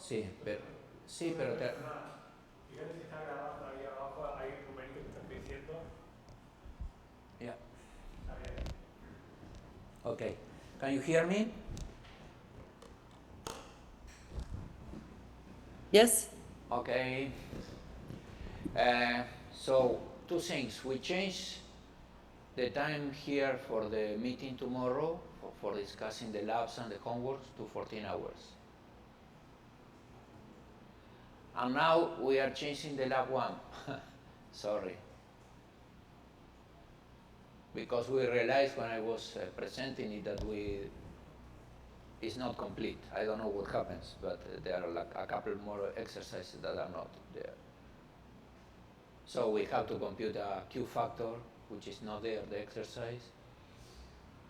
Sí, pero fíjate si está grabando ahí abajo, hay un numerito que está diciendo. yeah. Está bien. Okay. Can you hear me? Yes. Okay. So two things. We changed the time here for the meeting tomorrow for discussing the labs and the homeworks to 14 hours. And now we are changing the lab one. Sorry. Because we realized when I was presenting it that it's not complete. I don't know what happens, but there are like a couple more exercises that are not there. So we have to compute a Q factor, which is not there, the exercise,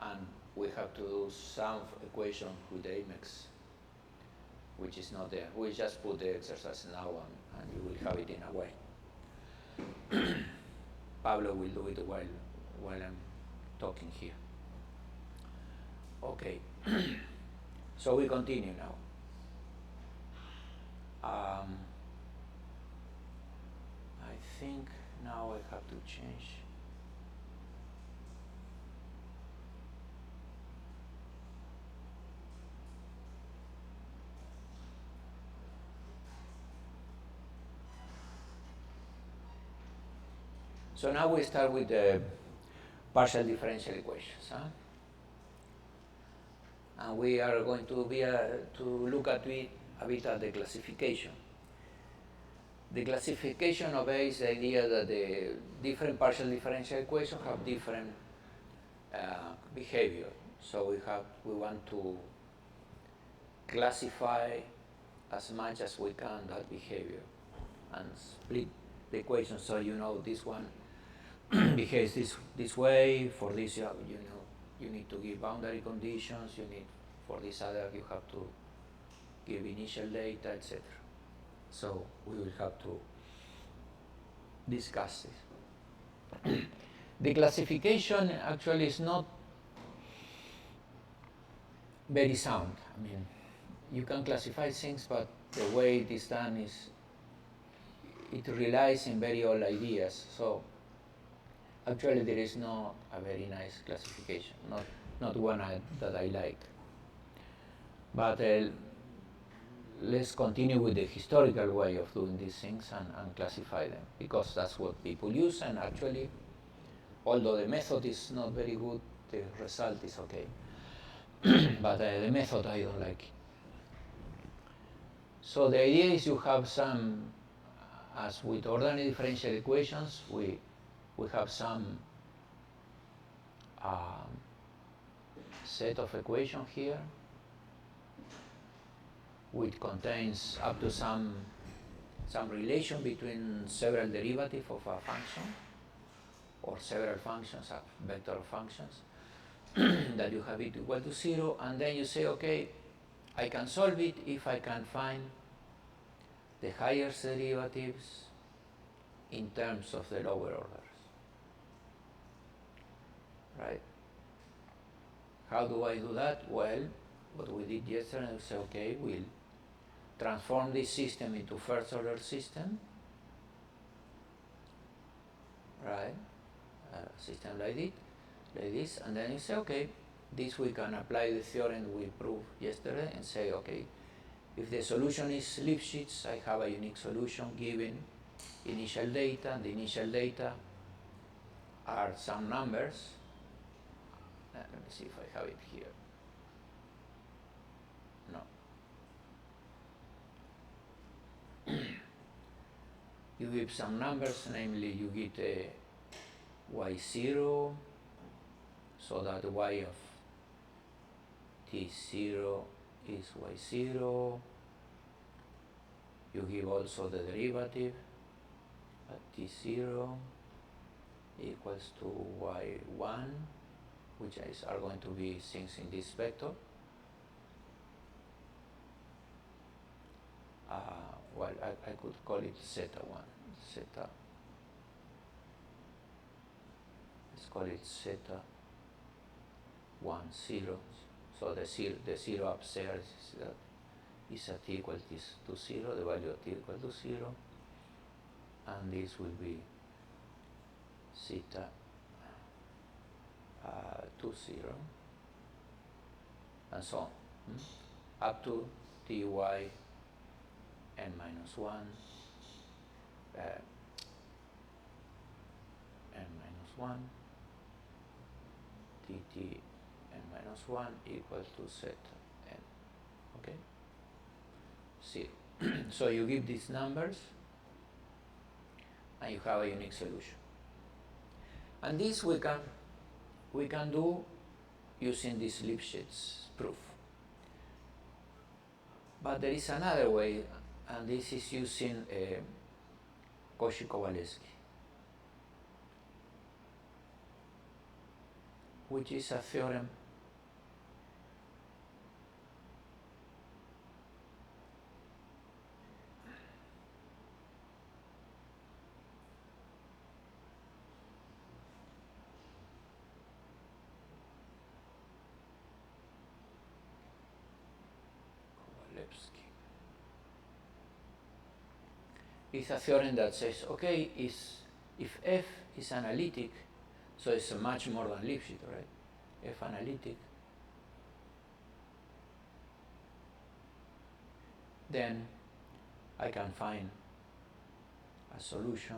and we have to do some equation with the Amex, which is not there. We just put the exercise now and you will have it in a way. Pablo will do it while I'm talking here. Okay, so we continue now. I think now I have to change. So now we start with the partial differential equations. And we are going to look at it a bit at the classification. The classification obeys the idea that the different partial differential equations have different behavior. So we want to classify as much as we can that behavior and split the equation so you know this one behaves this way. For this, you need to give boundary conditions. For this other, you have to give initial data, etc. So we will have to discuss this. The classification actually is not very sound. I mean, you can classify things, but the way it is done it relies in very old ideas. So actually there is not a very nice classification, not one that I like. But let's continue with the historical way of doing these things and classify them, because that's what people use, and actually, although the method is not very good, the result is okay. But the method I don't like. So the idea is you have some, as with ordinary differential equations, we have some set of equations here which contains up to some relation between several derivatives of a function or several functions, a vector of functions, that you have it equal to 0, and then you say, okay, I can solve it if I can find the highest derivatives in terms of the lower orders. Right? How do I do that? Well, what we did yesterday, we say, okay, we'll transform this system into first order system, right? A system like this, and then you say, okay, this we can apply the theorem we proved yesterday and say, okay, if the solution is Lipschitz, I have a unique solution given initial data, and the initial data are some numbers. Let me see if I have it here. No. You give some numbers, namely you get a y0, so that y of t0 is y0. You give also the derivative at t0 equals to y1, which are going to be things in this vector. Well, I could call it zeta1, zeta. Let's call it zeta 1, 0. So the zero upstairs is that is at t equal to 0, the value of t equal to 0, and this will be zeta to 0, and so on, up to ty n minus 1, n minus 1, dt n minus 1 equal to zeta n, okay? 0. So you give these numbers, and you have a unique solution. And this we can do using this Lipschitz proof. But there is another way, and this is using Cauchy-Kowalewski, which is a theorem It's a theorem that says, okay, if F is analytic, so it's much more than Lipschitz, right? F analytic, then I can find a solution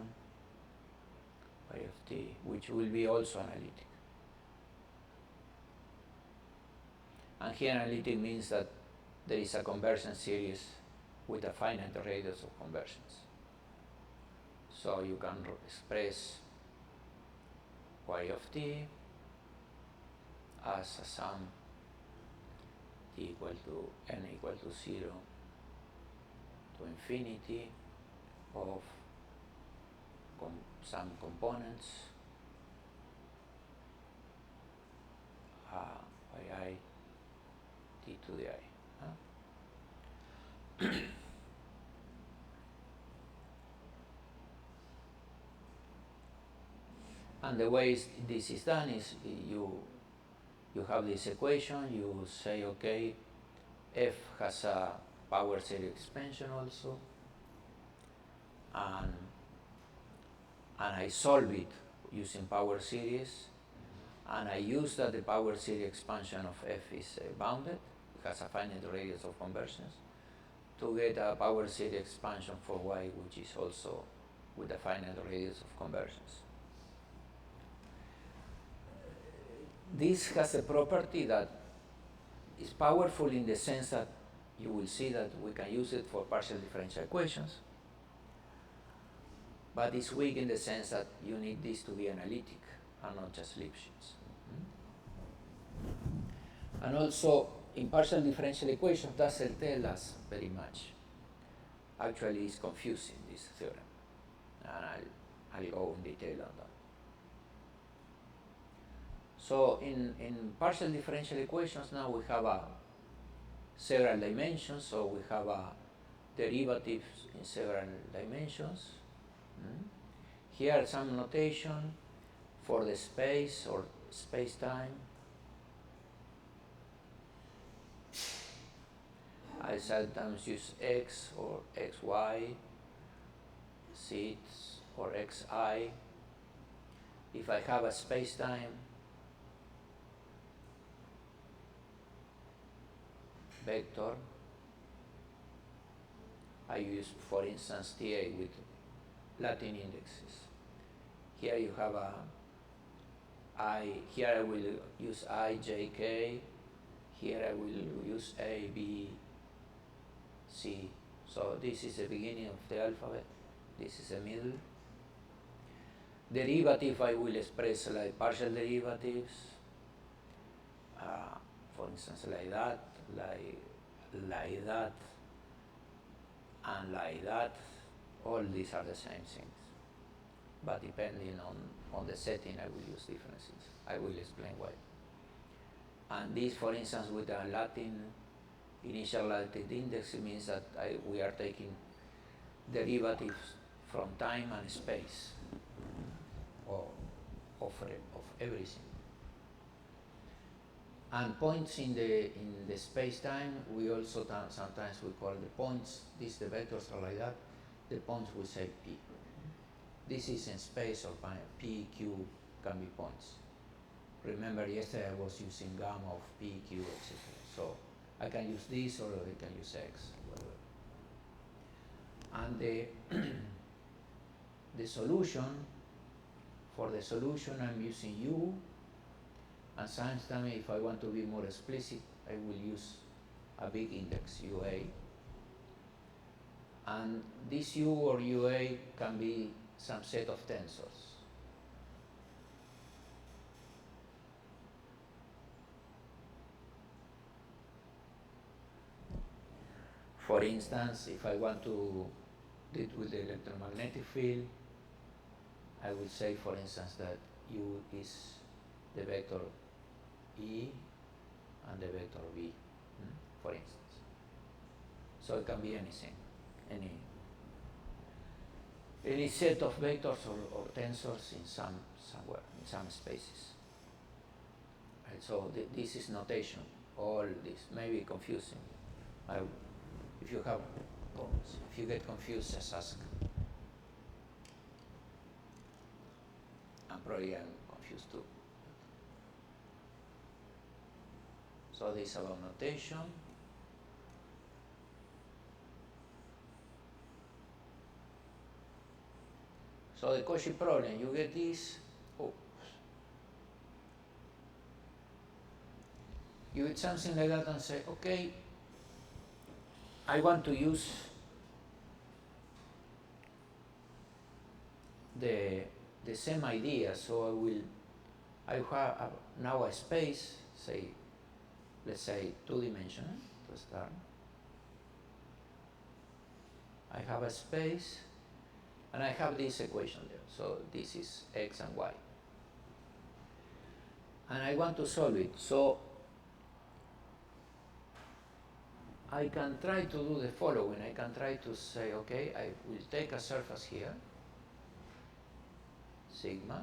y of t, which will be also analytic. And here analytic means that there is a convergence series with a finite radius of convergence. So you can express y of t as a sum t equal to n equal to 0 to infinity of some components yi t to the I. And the way this is done is you have this equation, you say, okay, F has a power series expansion also, and I solve it using power series, and I use that the power series expansion of F is bounded, it has a finite radius of convergence, to get a power series expansion for Y, which is also with a finite radius of convergence. This has a property that is powerful in the sense that you will see that we can use it for partial differential equations, but it's weak in the sense that you need this to be analytic and not just Lipschitz. And also, in partial differential equations, doesn't tell us very much. Actually, it's confusing, this theorem, and I'll go in detail on that. So in partial differential equations now we have several dimensions, so we have derivatives in several dimensions. Here some notation for the space or space-time. I sometimes use x or xy, z or xi. If I have a space-time vector, I use, for instance, TA with Latin indexes. Here you have here I will use I, J, K. Here I will use A, B, C. So this is the beginning of the alphabet. This is the middle. Derivative I will express like partial derivatives. For instance, like that, like that, and like that. All these are the same things. But depending on the setting, I will use different things. I will explain why. And this, for instance, with a Latin initial Latin index, it means that we are taking derivatives from time and space, or of everything. And points in the space-time, we also sometimes we call the points, the vectors are like that, the points we say P. This is in space or time, P, Q can be points. Remember yesterday I was using gamma of P, Q, etc. So I can use this or I can use X, whatever. And the solution, for the solution I'm using U, and sometimes if I want to be more explicit, I will use a big index, UA. And this U or UA can be some set of tensors. For instance, if I want to deal with the electromagnetic field, I will say, for instance, that U is the vector E and the vector V, for instance. So it can be anything, any set of vectors or tensors in somewhere, in some spaces. Right, so this is notation. All this may be confusing. If you have problems, if you get confused, just ask. I'm probably confused too. So this is about notation. So the Cauchy problem, you get this. Oh. You get something like that and say, okay, I want to use the same idea, so I have now a space, say, let's say 2-dimensional to start. I have a space and I have this equation there, so this is X and Y. And I want to solve it, so I can try to do the following. I can try to say, okay, I will take a surface here, sigma,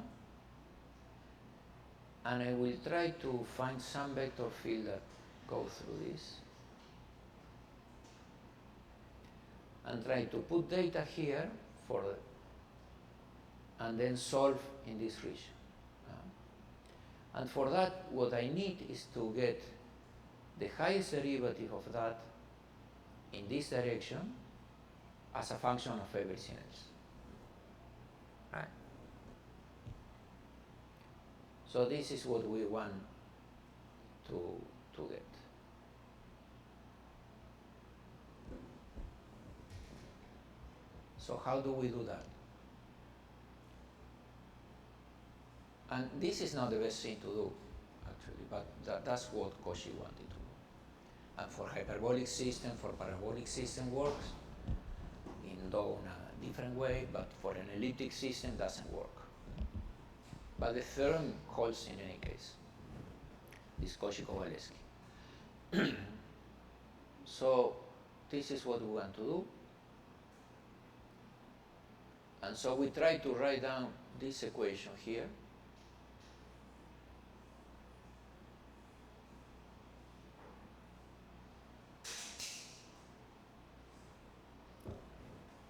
and I will try to find some vector field that goes through this, and try to put data here and then solve in this region. And for that, what I need is to get the highest derivative of that in this direction as a function of everything else. Right? So this is what we want to get. So how do we do that? And this is not the best thing to do, actually, but that's what Cauchy wanted to do. And for hyperbolic system, for parabolic system works, though in a different way, but for an elliptic system doesn't work. But the theorem holds in any case, this Cauchy-Kowalewski. So this is what we want to do. And so we try to write down this equation here.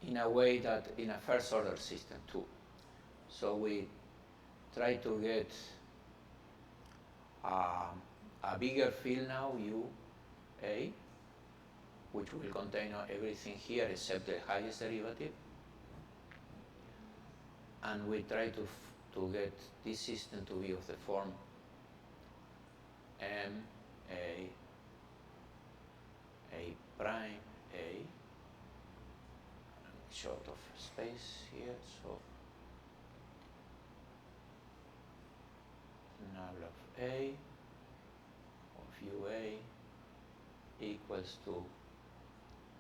In a way that in a first order system too. So we try to get a bigger field now, UA, which will contain everything here except the highest derivative. And we try to get this system to be of the form M, A prime, A, short of space here, so null of A of UA equals to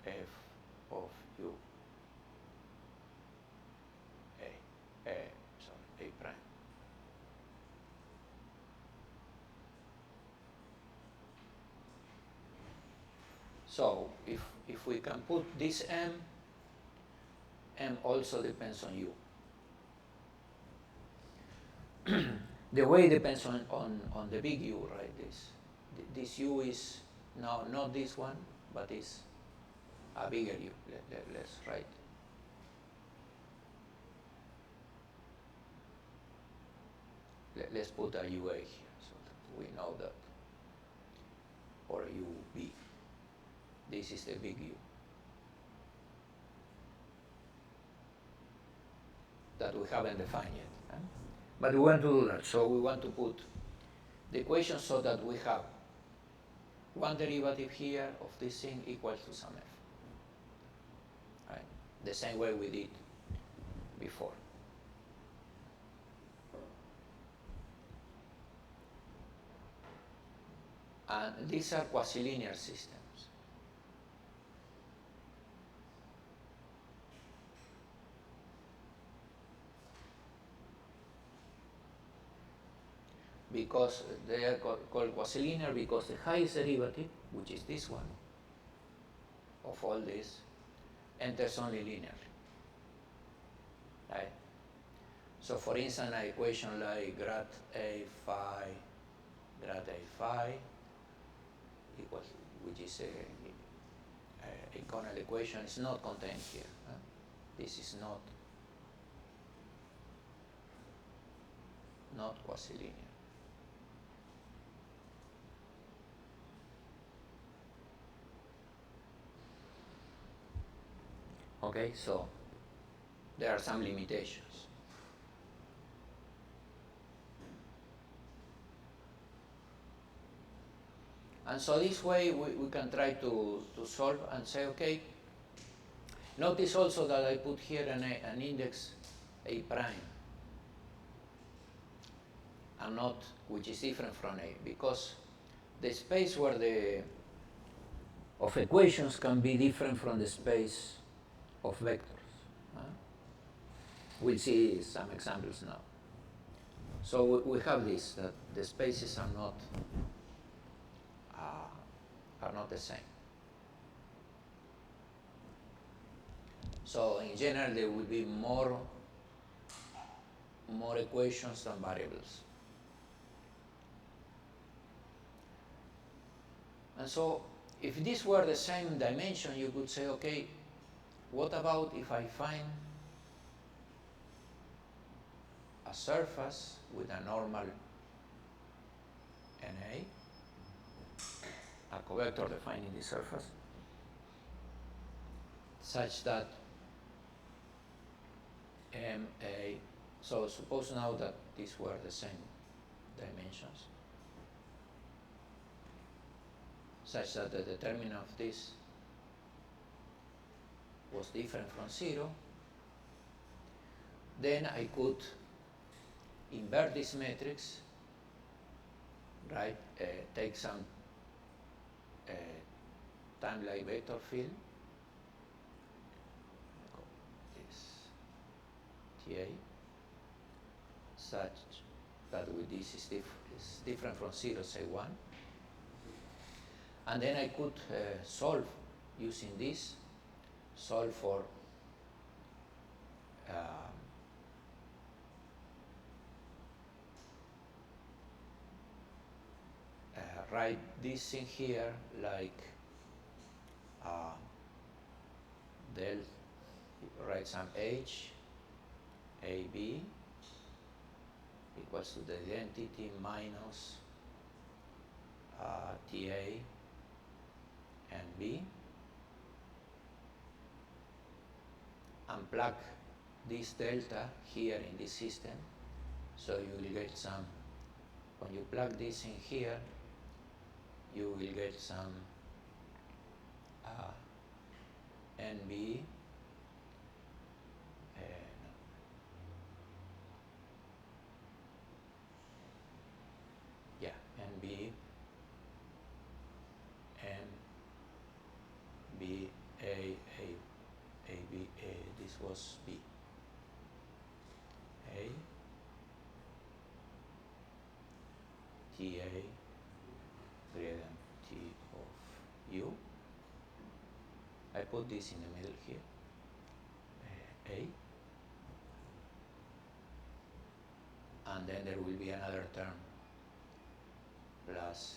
F of U A prime. So if we can put this M also depends on U. The way depends on the big U, right? This. This u is now not this one, but is a bigger u. Let's write. Let's put a UA here so that we know that, or a UB. This is the big U that we haven't defined yet. Huh? But we want to do that, so we want to put the equation so that we have one derivative here of this thing equals to some f. Right? The same way we did before. And these are quasi-linear systems. Because they are called quasi-linear because the highest derivative, which is this one, of all this, enters only linearly. Right? So for instance, an equation like grad A phi equals, which is a Connell equation, is not contained here. Huh? This is not quasi-linear. Okay, so there are some limitations. And so this way we can try to solve and say, okay, notice also that I put here an index A prime, and not, which is different from A, because the space where of equations can be different from the space of vectors. We'll see some examples now. So we have this, that the spaces are not the same. So in general, there will be more equations than variables. And so if this were the same dimension, you could say, okay, what about if I find a surface with a normal NA, a covector defining the surface, such that MA, so suppose now that these were the same dimensions, such that the determinant of this was different from 0, then I could invert this matrix, right? Take some timeline vector field, this TA, such that with this is different from 0, say 1. And then I could solve using this, solve for write this in here like del, write some H, AB equals to the identity minus TA and B, and plug this delta here in this system, so you will get some, when you plug this in here, you will get some NB, NB, B, A, B, this was B, A, T, A, greater than T of U. I put this in the middle here, A, and then there will be another term plus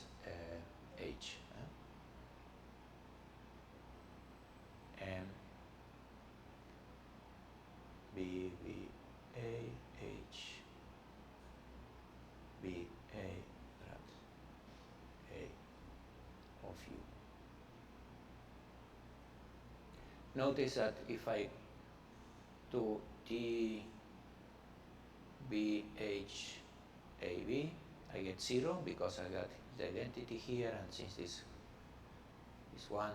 notice that if I do T, B, H, A, B, I get 0 because I got the identity here, and since this is 1,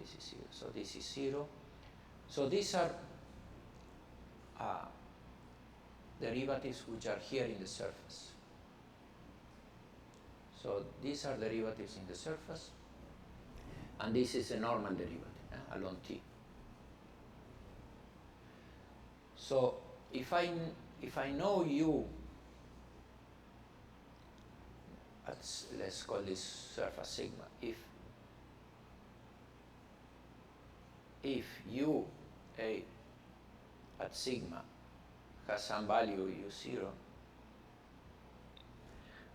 this is 0. So this is 0. So these are derivatives which are here in the surface. So these are derivatives in the surface, and this is a normal derivative along T. So if I know U, let's call this surface sigma. If U A at sigma has some value U0,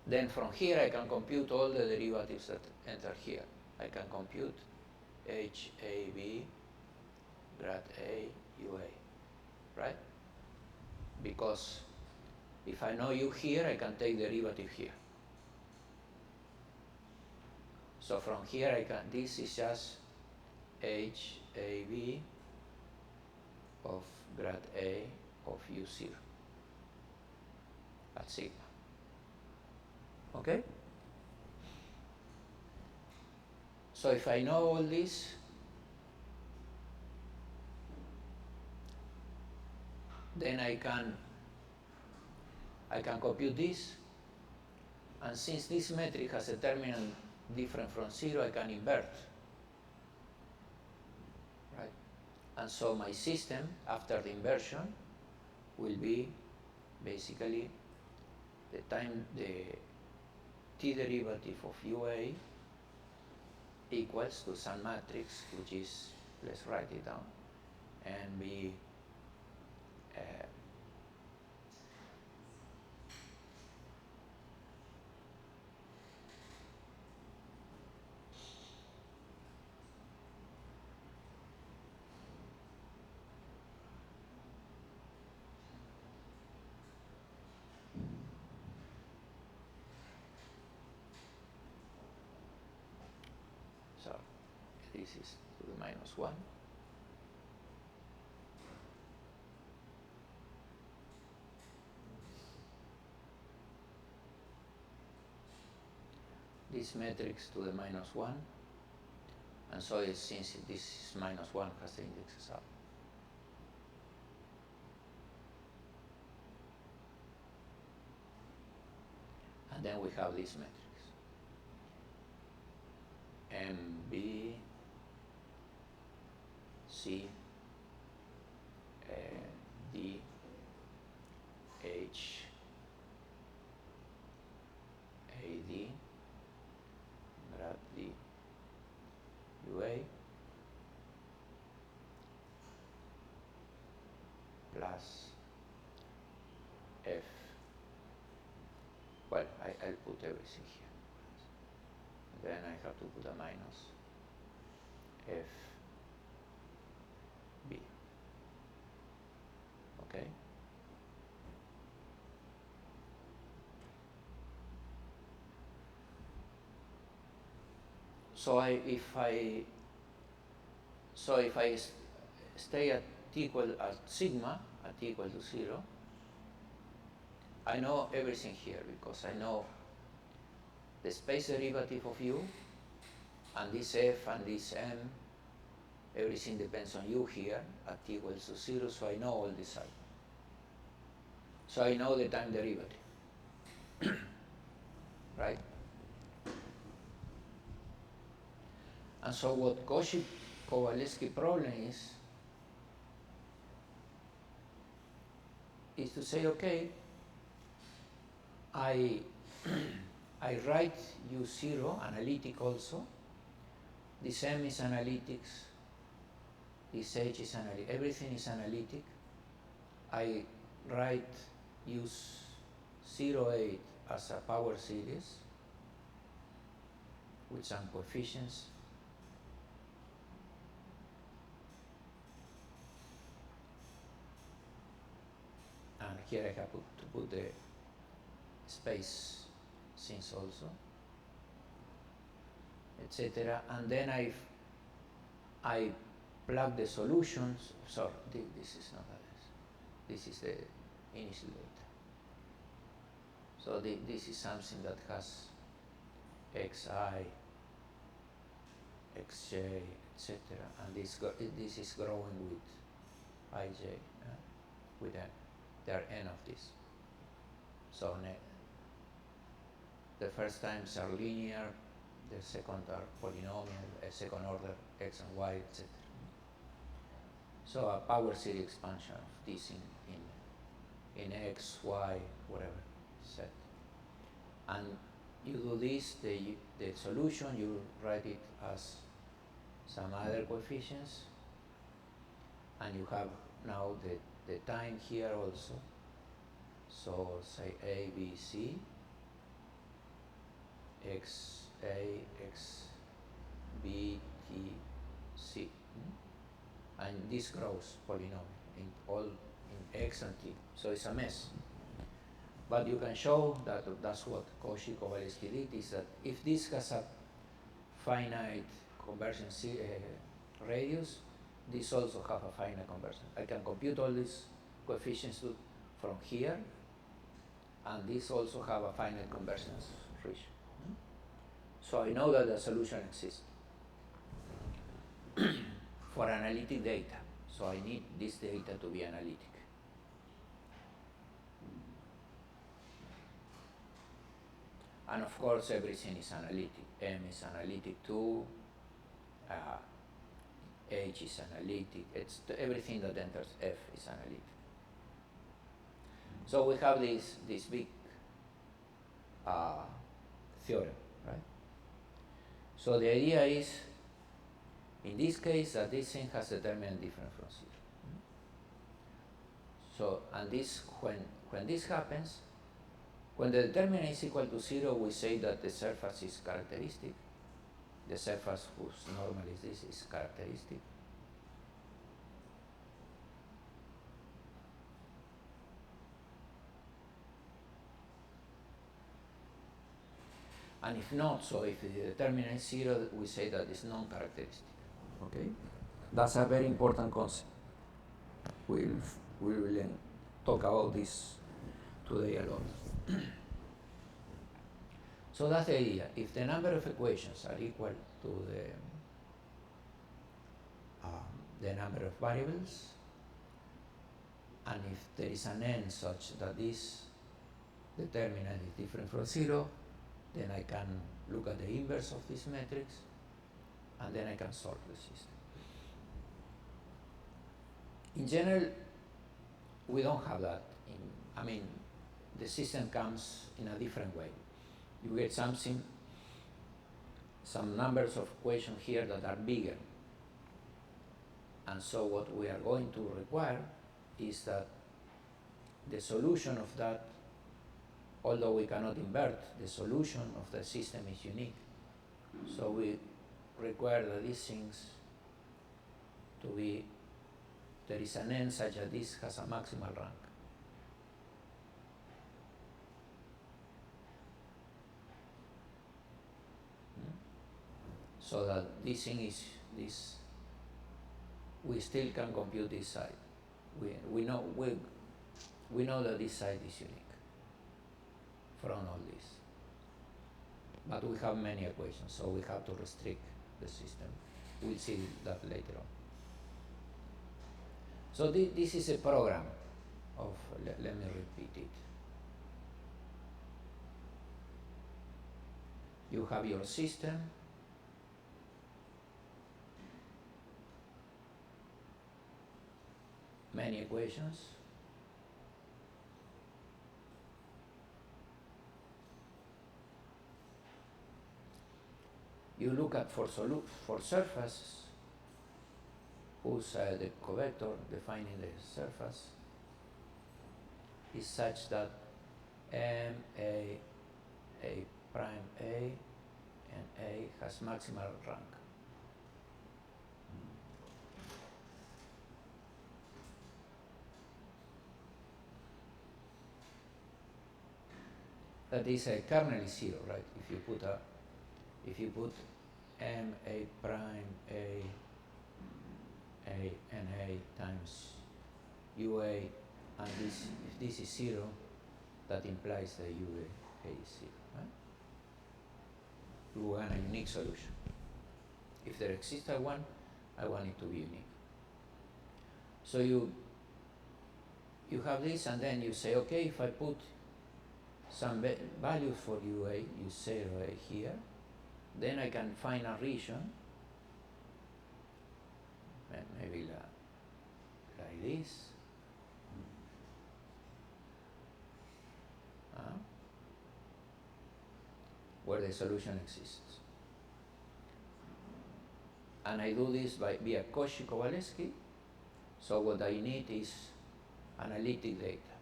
then from here I can compute all the derivatives that enter here. I can compute H A B grad A UA, right? Because if I know U here, I can take derivative here. So from here I can, this is just H A B of grad A of U0 at sigma. Okay? So if I know all this, then I can compute this, and since this metric has a terminal different from 0, I can invert, right? And so my system after the inversion will be basically the t derivative of UA equals to some matrix, which is, let's write it down, and be so this is to the minus 1. This matrix to the minus 1, and so since this is minus 1 has the indexes up. And then we have this matrix. M, B, C, D, H, A, D, grad D, UA, plus F. Well, I'll put everything here. Then I have to put a minus F B. Okay? So if I stay at t equal at sigma at t equal to 0, I know everything here because I know the space derivative of U, and this F and this M, everything depends on U here at t equals to 0, so I know all this side. So I know the time derivative, right? And so what Cauchy-Kowalewski problem is to say, okay, I write U0 analytic also. This M is analytics. This H is analytic. Everything is analytic. I write U08 as a power series with some coefficients. And here I have to put the space things also, etc. And then I plug the solutions. Sorry, this is not that. This is the initial data. So this is something that has xi, xj, etc. And this is growing with ij, with n. There are n of this. So the first times are linear, the second are polynomial, a second order x and y, etc. So a power series expansion of this in x, y, whatever set. And you do this, the solution, you write it as some other coefficients, and you have now the time here also. So say a, b, c, x, a, x, b, t, c. And this grows polynomial in x and t. So it's a mess. But you can show that that's what Cauchy Kowalski did, is that if this has a finite conversion radius, this also have a finite conversion. I can compute all these coefficients from here, and this also have a finite conversion ratio. So I know that the solution exists for analytic data. So I need this data to be analytic. And of course, everything is analytic. M is analytic too. H is analytic. It's everything that enters F is analytic. So we have this big theorem, right? So the idea is, in this case, that this thing has determinant different from zero. So, and this, when this happens, when the determinant is equal to 0, we say that the surface is characteristic. The surface whose normal is this is characteristic. And if not, so if the determinant is 0, we say that it's non-characteristic. Okay? That's a very important concept. We will talk about this today a lot. So that's the idea. If the number of equations are equal to the number of variables, and if there is an n such that this determinant is different from 0, then I can look at the inverse of this matrix, and then I can solve the system. In general, we don't have that. I mean, the system comes in a different way. You get something, some numbers of equations here that are bigger. And so what we are going to require is that the solution of that, although we cannot invert, the solution of the system is unique. So we require that these things to be, there is an n such that this has a maximal rank. So that this thing is this, we still can compute this side. We know that this side is unique from all this. But we have many equations, so we have to restrict the system. We'll see that later on. So this is a program of, let me repeat it. You have your system. Many equations. You look at for surfaces whose the covector defining the surface is such that M, A prime A, and A has maximal rank. That is a kernel is 0, right? If you put M, A prime, A, A NA times UA, and this, if this is 0, that implies that UA is 0, right? We want a unique solution. If there exists a 1, I want it to be unique. So you have this, and then you say, okay, if I put some values for UA, you 0 here, then I can find a region, maybe like this, where the solution exists. And I do this via Cauchy-Kowalewski. So what I need is analytic data.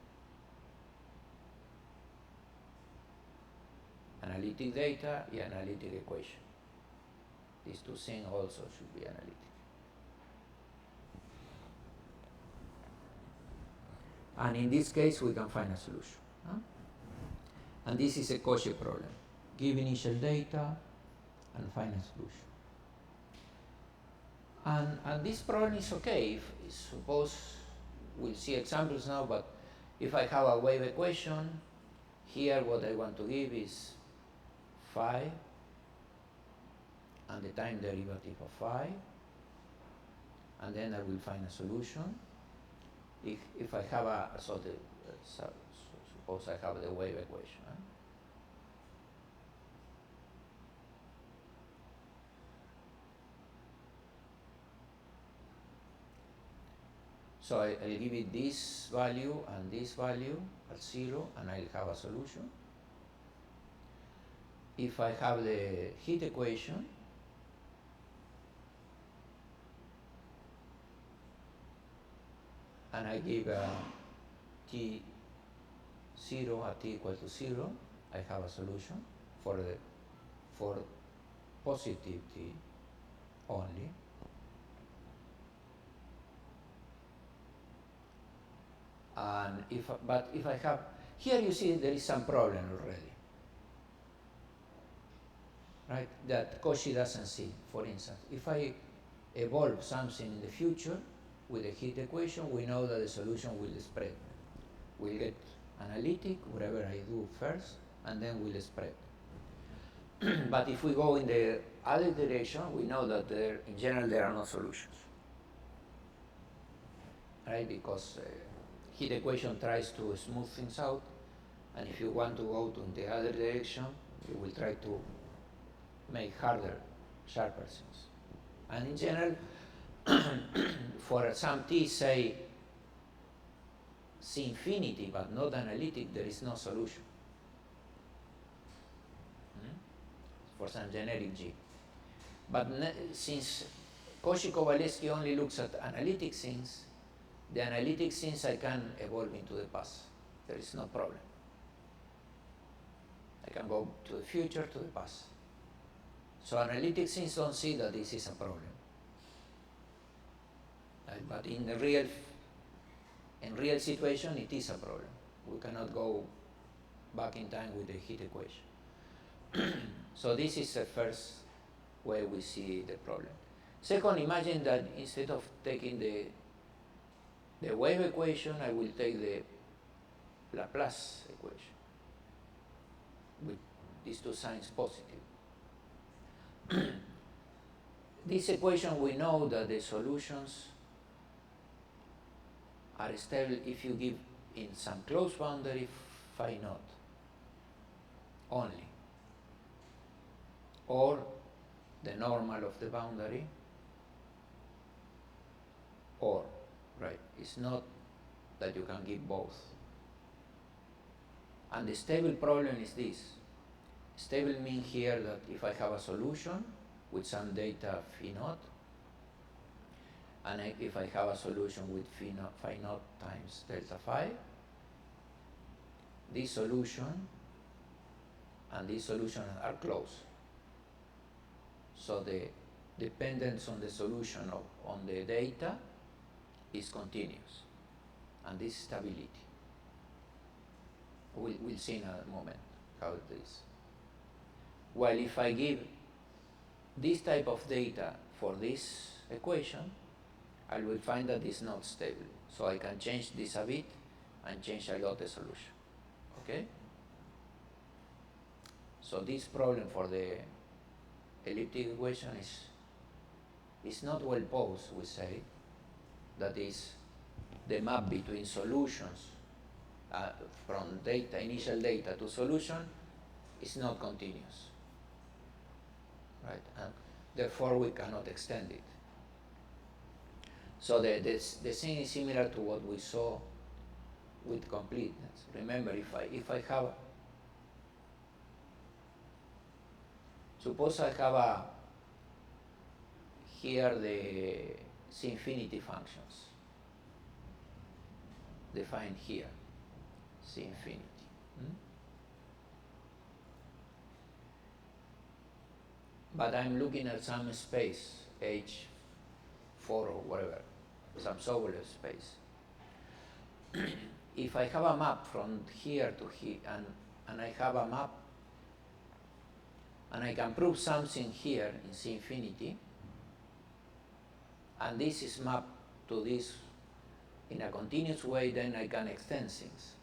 Analytic data, analytic equation. These two things also should be analytic. And in this case, we can find a solution. And this is a Cauchy problem. Give initial data and find a solution. And this problem is okay. Suppose, we'll see examples now, but if I have a wave equation, here what I want to give is phi and the time derivative of phi, and then I will find a solution. If I have suppose I have the wave equation. So I'll give it this value and this value at 0, and I'll have a solution. If I have the heat equation, and I give T0 at T equal to 0, I have a solution for positive T only. And if I have, here you see there is some problem already, right? That Cauchy doesn't see. For instance, if I evolve something in the future with the heat equation, we know that the solution will spread. We'll get analytic, whatever I do first, and then we'll spread. But if we go in the other direction, we know that in general there are no solutions, right? Because heat equation tries to smooth things out, and if you want to go to the other direction, you will try to make harder, sharper things. And in general, for some T, say C infinity, but not analytic, there is no solution. For some generic G. But since Cauchy-Kowalewski only looks at analytic things, the analytic things I can evolve into the past. There is no problem. I can go to the future, to the past. So analytic things don't see that this is a problem. But in the real situation, it is a problem. We cannot go back in time with the heat equation. So this is the first way we see the problem. Second, imagine that instead of taking the wave equation, I will take the Laplace equation with these two signs positive. This equation, we know that the solutions are stable if you give in some closed boundary phi naught only, or the normal of the boundary, or, right? It's not that you can give both. And the stable problem is this. Stable means here that if I have a solution with some data phi naught, and if I have a solution with phi naught times delta phi, this solution and this solution are close. So the dependence on the solution on the data is continuous, and this stability. We'll see in a moment how it is. While if I give this type of data for this equation, I will find that it's not stable. So I can change this a bit and change a lot the solution. Okay? So this problem for the elliptic equation is not well posed, we say. That is, the map between solutions from data, initial data to solution is not continuous, right? And therefore we cannot extend it. So the thing is similar to what we saw with completeness. Remember, if I have, suppose I have here the C infinity functions defined here, C infinity. But I'm looking at some space, H4 or whatever, some Sobolev space. If I have a map from here to here, and I have a map, and I can prove something here in C infinity, and this is mapped to this in a continuous way, then I can extend things,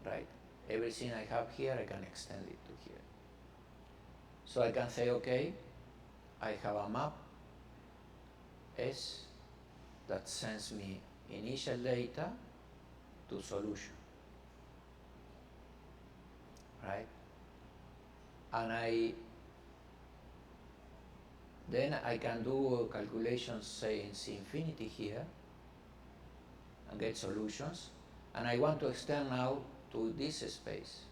right? Everything I have here, I can extend it to here. So I can say, okay, I have a map S that sends me initial data to solution, right? And then I can do calculations, say in C infinity here, and get solutions, and I want to extend now to this space.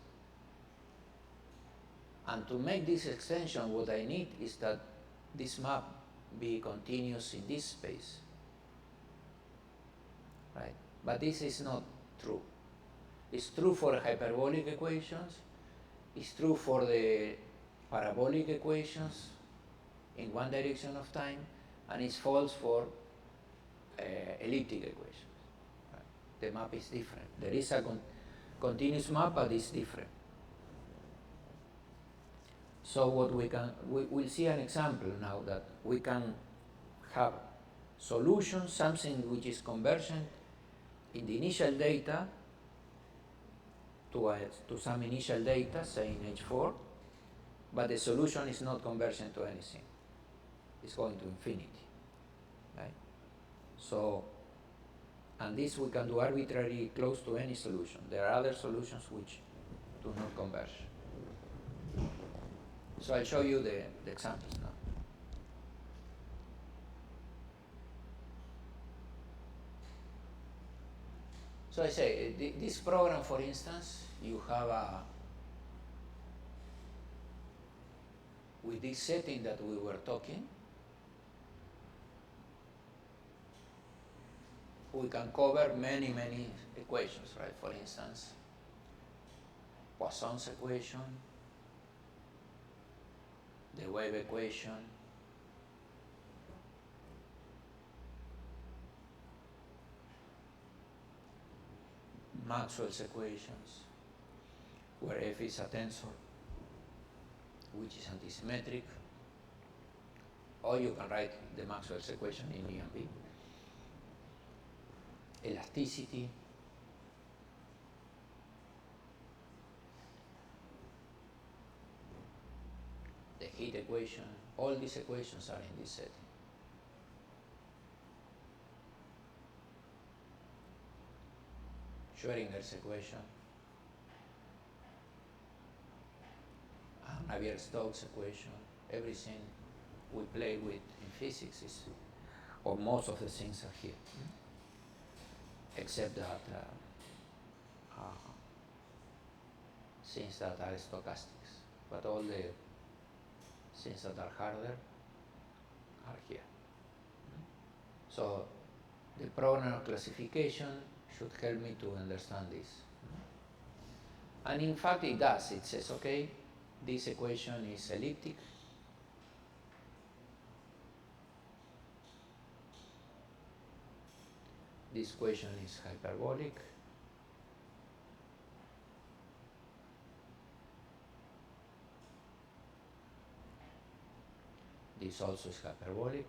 And to make this extension, what I need is that this map be continuous in this space, right? But this is not true. It's true for hyperbolic equations, it's true for the parabolic equations in one direction of time, and it's false for elliptic equations. Right? The map is different. There is a continuous map, but it's different. So what we'll see an example now that we can have solution, something which is convergent in the initial data to some initial data, say in H4, but the solution is not convergent to anything. It's going to infinity, right? So, and this we can do arbitrarily close to any solution. There are other solutions which do not converge. So I'll show you the examples now. So I say, this program, for instance, you have with this setting that we were talking, we can cover many equations, right? For instance, Poisson's equation, the wave equation, Maxwell's equations, where f is a tensor which is antisymmetric, or you can write the Maxwell's equation in E and B. Elasticity, the heat equation, all these equations are in this setting. Schrödinger's equation, Navier-Stokes equation, everything we play with in physics is, or most of the things are here, except that things that are stochastics, but all the things that are harder are here. So the program of classification should help me to understand this. And in fact it does. It says, okay, this equation is elliptic. This equation is hyperbolic. This also is hyperbolic.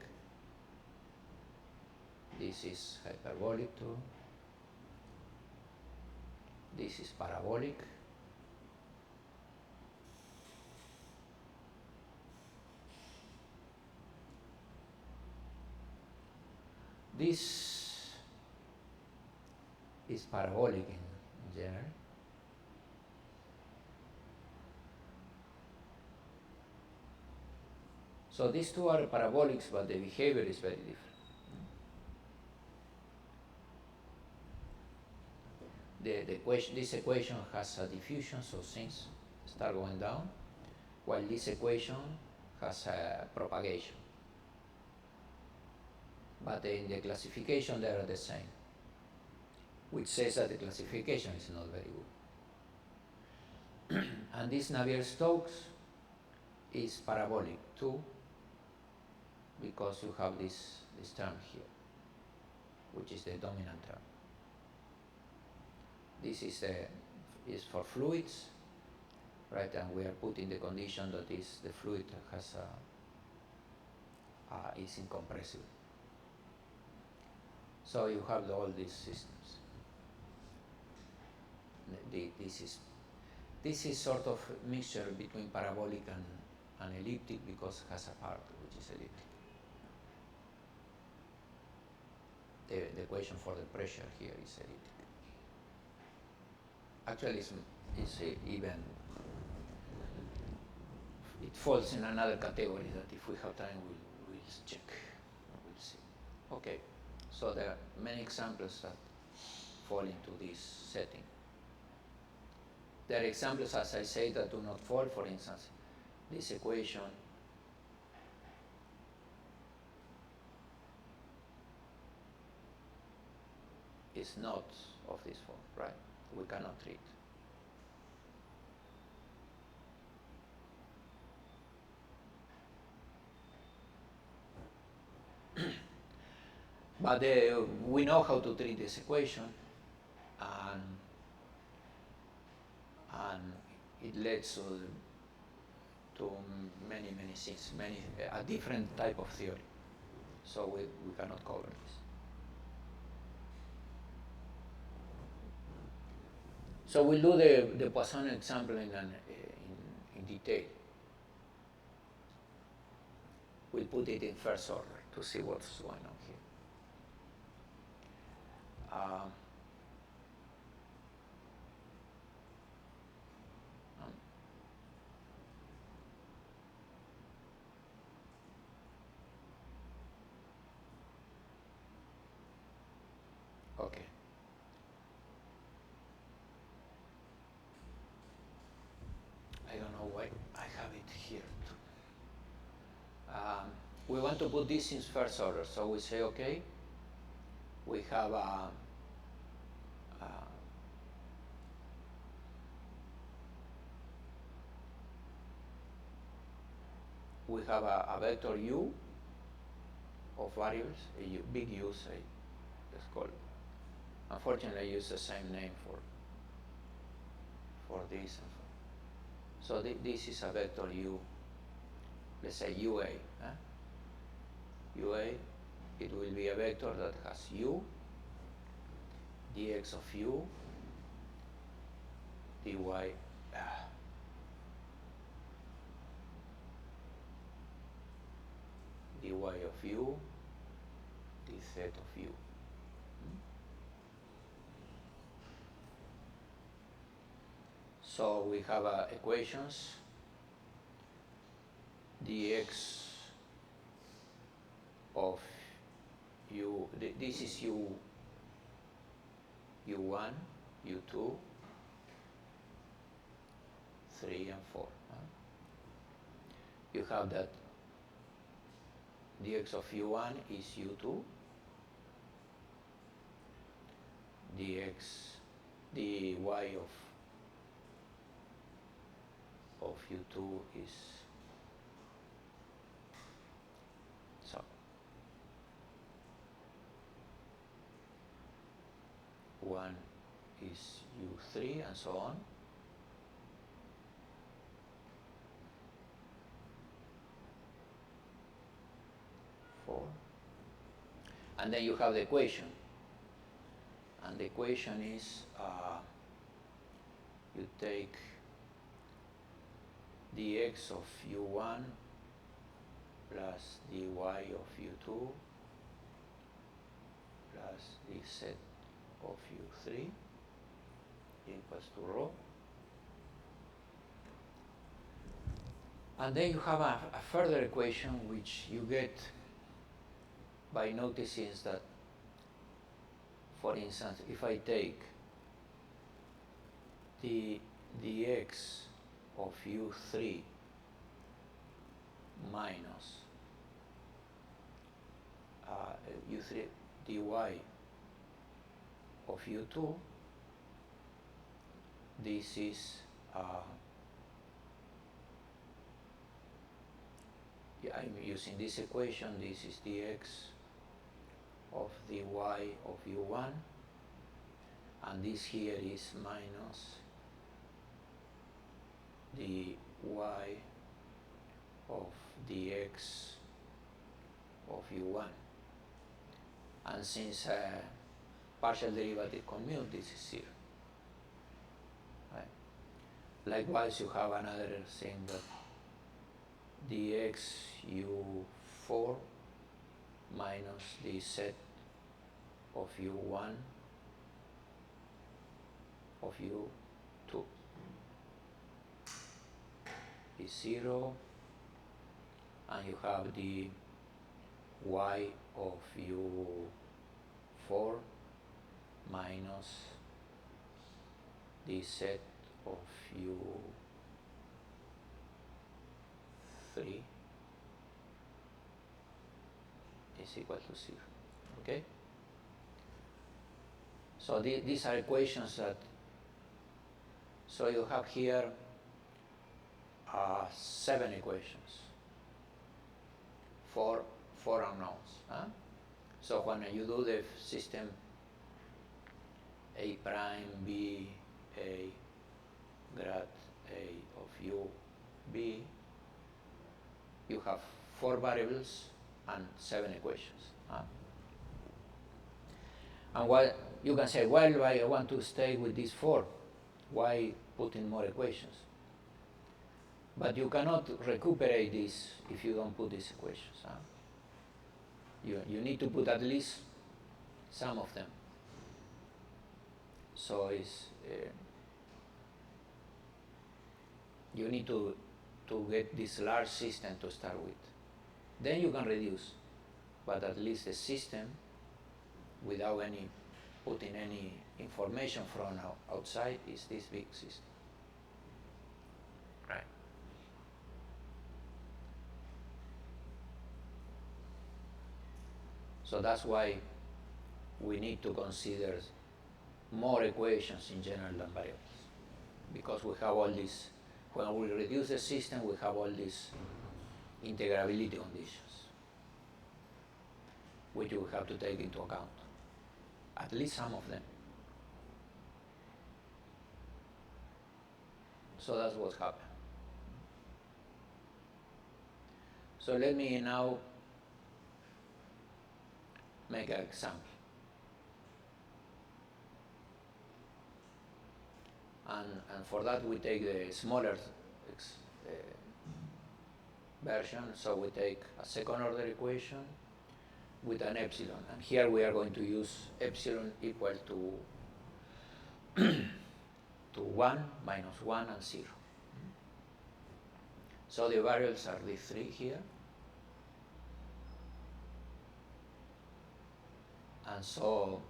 This is hyperbolic too. This is parabolic. This is parabolic in general. So these two are parabolics, but the behavior is very different. This equation has a diffusion, so things start going down, while this equation has a propagation. But in the classification they are the same, which says that the classification is not very good. And this Navier-Stokes is parabolic too, because you have this term here, which is the dominant term. This is for fluids, right? And we are putting the condition that the fluid has is incompressible. So you have all these systems. This is sort of mixture between parabolic and elliptic, because it has a part which is elliptic. The equation for the pressure here is elliptic. Actually, it's even, it falls in another category that if we have time we'll check, we'll see. Okay, so there are many examples that fall into this setting. There are examples, as I say, that do not fall. For instance, this equation is not of this form, right? We cannot treat. But we know how to treat this equation, and it leads to many things, a different type of theory. So we cannot cover this. So we'll do the Poisson example in detail. We'll put it in first order to see what's going on here. Okay. I don't know why I have it here too. We want to put this in first order, so we say, okay, we have a vector u of variables, big U, say, let's call it. Unfortunately, I use the same name for this. So this is a vector u, let's say UA. UA, it will be a vector that has u, dx of u, dy, dy of u, dz of u. So we have equations, dx of u, this is u1, u2, 3 and 4. You have that dx of u1 is u2, dy of u2 is, so 1 is u3 and so on. And then you have the equation. And the equation is you take dx of u1 plus dy of u2 plus dz of u3 equals to rho. And then you have a further equation which you get by noticing that, for instance, if I take the dx of u3 minus u3 dy of u2, this is I'm using this equation. This is dx of dy of u1, and this here is minus dy of dx of u1. And since partial derivative commute, this is 0. Right? Likewise, you have another thing that dx u4 minus dz of u1 of u2 is 0, and you have the y of u4 minus dz of u3 is equal to 0. Okay? So these are equations that, so you have here 7 equations, four unknowns. Huh? So when you do the system A prime B A grad A of u B, you have 4 variables and 7 equations. Huh? And what you can say, well, I want to stay with these 4. Why put in more equations? But you cannot recuperate this if you don't put these equations. Huh? You need to put at least some of them. So it's you need to get this large system to start with. Then you can reduce, but at least the system, without any putting any information from outside, is this big system. Right. So that's why we need to consider more equations in general than variables, because we have all this. When we reduce the system, we have all these integrability conditions, which we have to take into account, at least some of them. So that's what's happened. So let me now make an example. And for that we take the smaller version, so we take a second order equation with an epsilon, and here we are going to use epsilon equal to to 1, minus 1, and 0. So the variables are the 3 here, and so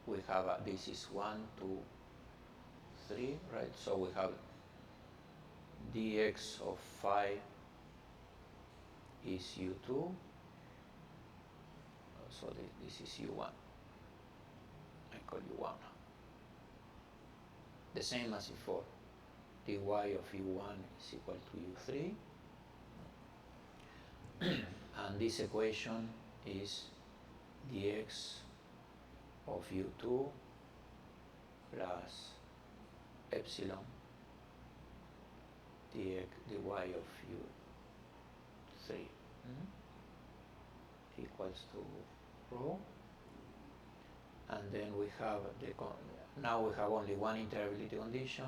we have this is 1, 2, 3, right? So we have dx of phi is u2, so this is u1. I call u1. The same as before. dy of u1 is equal to u3, and this equation is dx of u2 plus epsilon dy of u3. equals to rho, and then we have now we have only one integrability condition.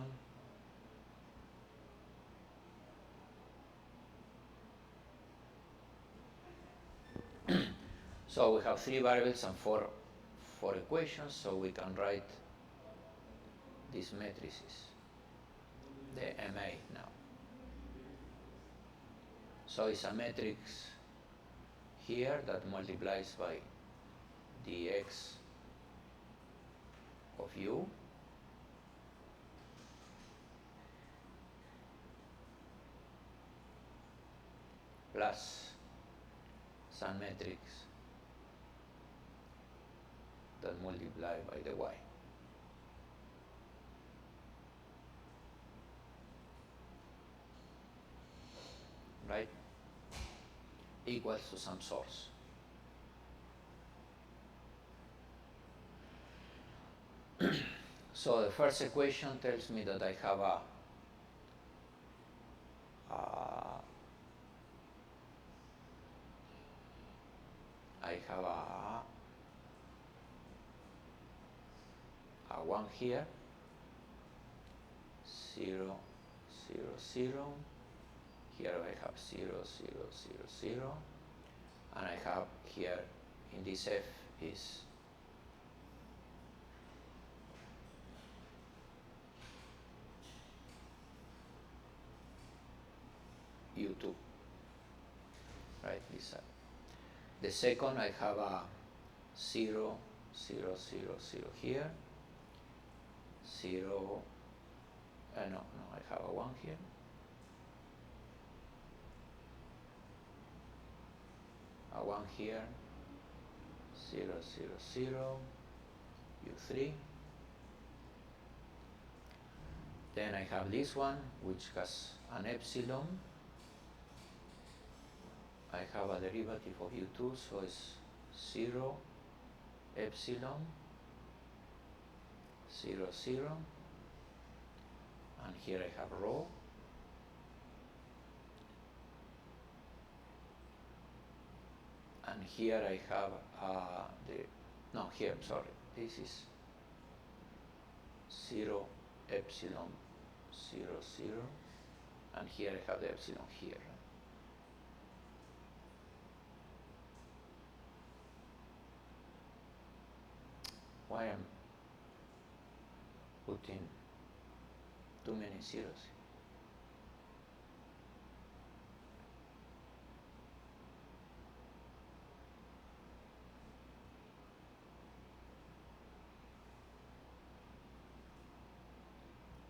So we have 3 variables and four equations, so we can write these matrices, the MA now. So it's a matrix here that multiplies by the x of u plus some matrix that multiply by the y. Right? Equals to some source. So the first equation tells me that I have a 1 here, 0, 0, 0. Here I have 0, 0, 0, 0. And I have here in this F is U2, right, this side. The second, I have a 0, 0, 0, 0 here, 0, no, I have a 1 here, a 1 here, 0, 0, 0, U3. Then I have this one, which has an epsilon. I have a derivative of U2, so it's 0, epsilon, 0, 0. And here I have rho. And here I have this is 0, epsilon, 0, 0. And here I have the epsilon here. Why am putting too many zeros?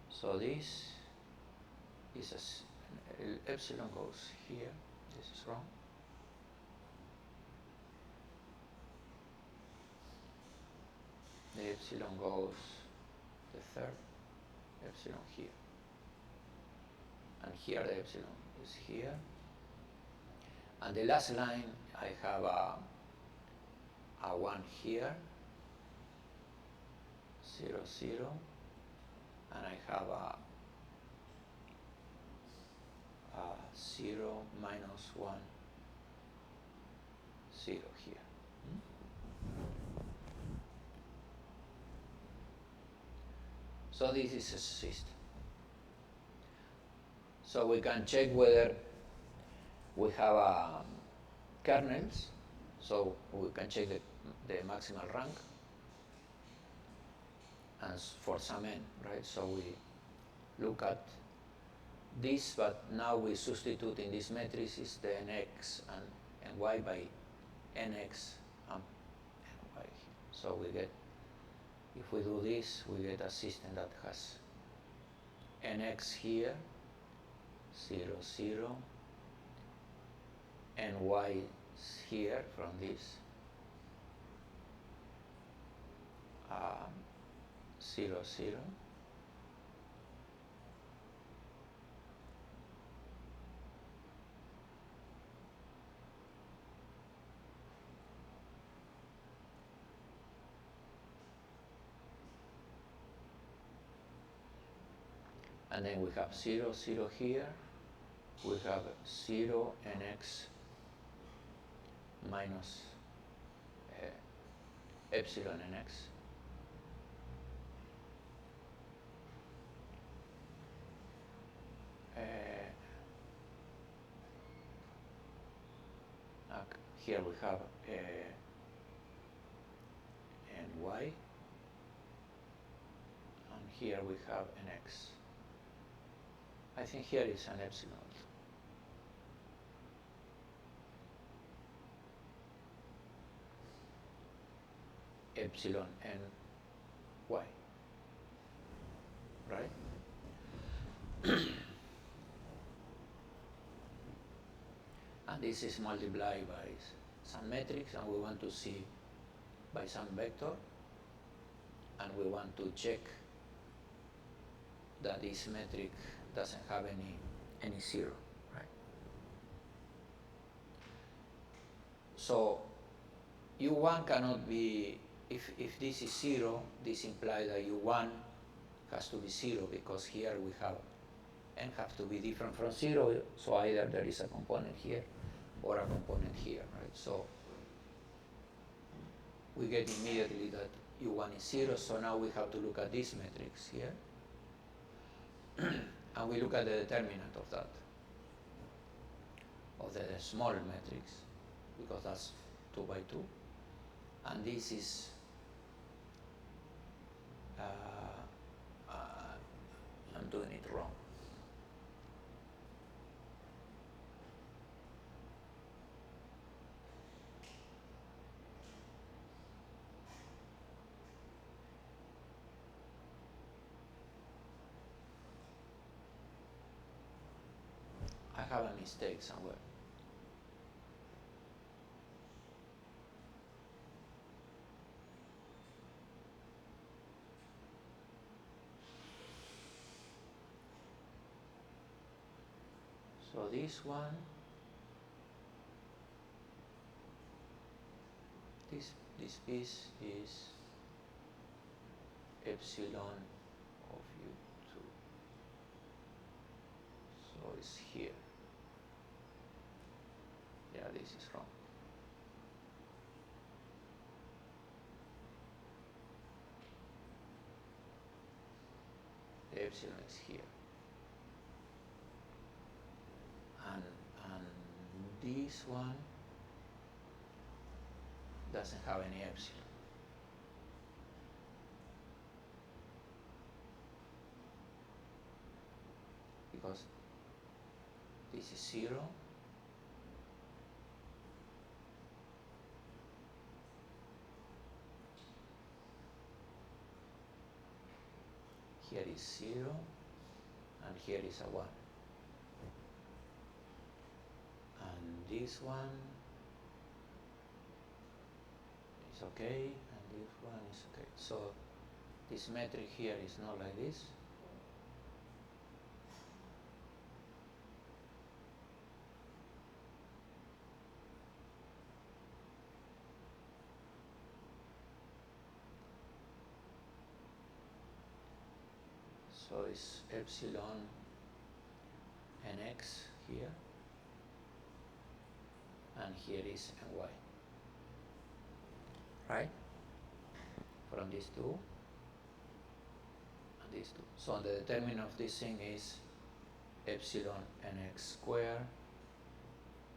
So this is epsilon goes here. This is wrong. The epsilon goes the third epsilon here. And here the epsilon is here. And the last line, I have a 1 here, 0, 0. And I have a 0, minus 1, 0 here. So this is a system. So we can check whether we have kernels. So we can check the maximal rank and for some n, right? So we look at this, but now we substitute in this matrices the nx and ny by nx and ny. So we get, if we do this, we get a system that has nx here, 0, 0, and y here from this, 0, 0. And then we have 0, 0 here. We have 0 nx minus epsilon and x. Here we have an y, and here we have an x. I think here is an epsilon. Epsilon and y, right? And this is multiplied by some metrics, and we want to see by some vector, and we want to check that this metric doesn't have any zero, right? So u1 cannot be, if this is zero, this implies that u1 has to be zero, because here we have n have to be different from zero, so either there is a component here or a component here, right? So we get immediately that u1 is zero, so now we have to look at these metrics here, and we look at the determinant of that, of the small matrix, because that's 2 by 2, and this is I'm doing it wrong. I have a mistake somewhere. So this one, this piece is epsilon of u2. So it's here. Yeah, this is wrong. The epsilon is here. And this one doesn't have any epsilon. Because this is 0. Here is 0, and here is a 1. And this one is okay, and this one is okay. So this metric here is not like this. So it's epsilon and x here, and here is and y, right? From these two and these two. So the determinant of this thing is epsilon and x squared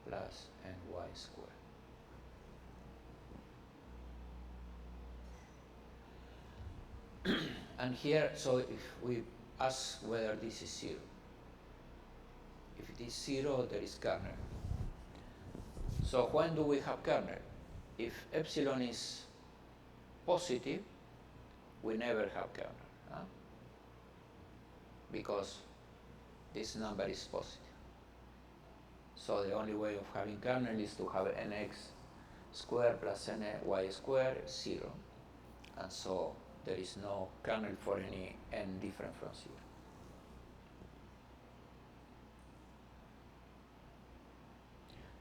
plus and y squared. And here, so if we ask whether this is 0, if it is 0, there is kernel. So when do we have kernel? If epsilon is positive, we never have kernel, huh? Because this number is positive. So the only way of having kernel is to have nx squared plus ny squared is 0, and so there is no kernel for any n different from 0.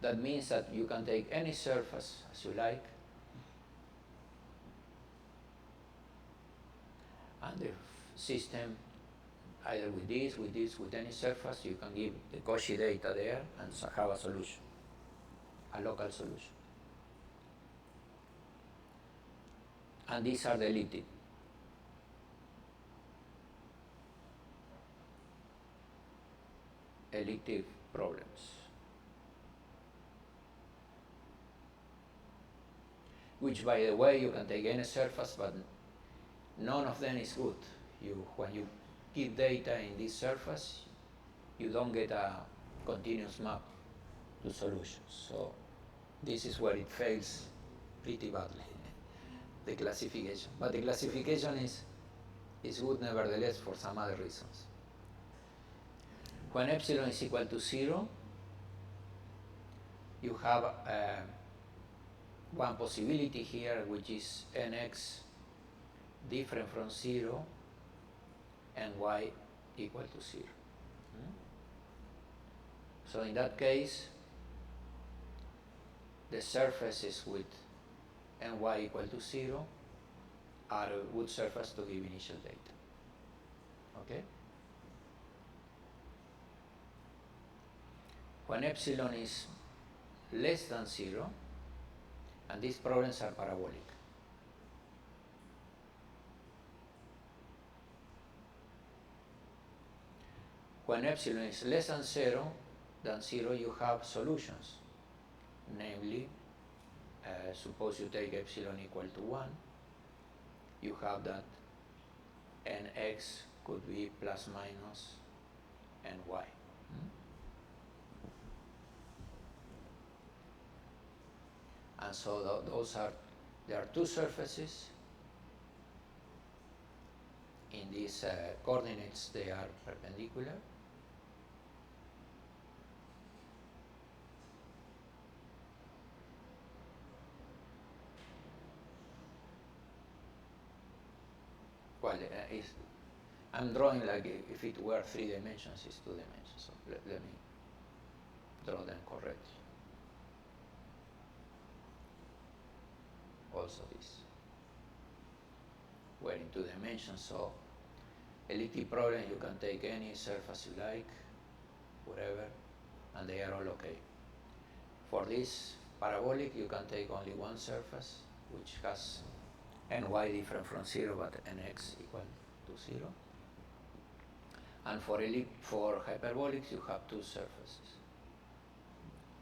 That means that you can take any surface as you like, and the system, either with this, with any surface, you can give the Cauchy data there and have a solution, a local solution. And these are the elliptic problems, which, by the way, you can take any surface, but none of them is good. When you give data in this surface, you don't get a continuous map to solutions. So this is where it fails pretty badly, the classification. But the classification is good nevertheless for some other reasons. When epsilon is equal to 0, you have one possibility here, which is nx different from 0 and y equal to 0. So in that case, the surfaces with ny equal to 0 are a good surface to give initial data. Okay? When epsilon is less than 0, and these problems are parabolic. When epsilon is less than 0, you have solutions. Namely, suppose you take epsilon equal to 1, you have that nx could be plus minus ny. And so there are two surfaces. In these coordinates, they are perpendicular. Well, I'm drawing like if it were 3 dimensions, it's 2 dimensions. So let me draw them correctly. Also this. We're in 2 dimensions, so elliptic problem, you can take any surface you like, whatever, and they are all okay. For this parabolic, you can take only one surface, which has ny different from 0, but nx equal to 0. And for hyperbolics, you have two surfaces,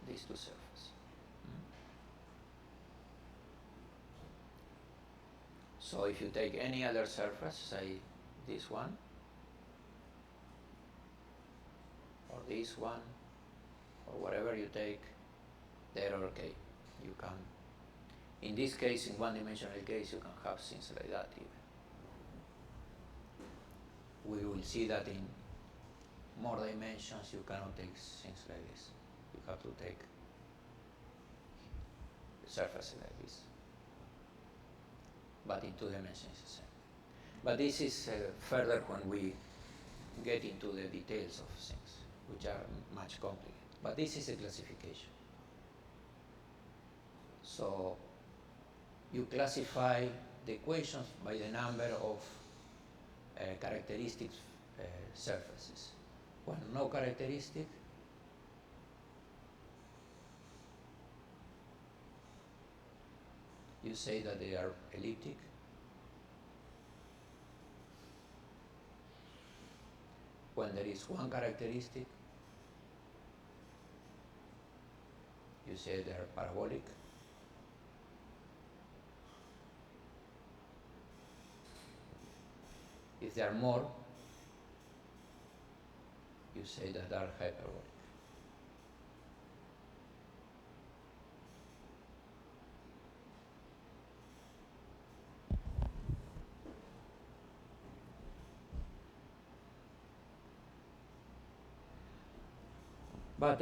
these two surfaces. So if you take any other surface, say this one, or this one, or whatever you take, they're okay. You can, in this case, in one-dimensional case, you can have things like that even. We will see that in more dimensions, you cannot take things like this. You have to take the surface like this. But in 2 dimensions it's the same. But this is further when we get into the details of things, which are much complicated. But this is a classification. So you classify the equations by the number of characteristic surfaces. When no characteristic, you say that they are elliptic. When there is one characteristic, you say they are parabolic. If there are more, you say that they are hyperbolic. But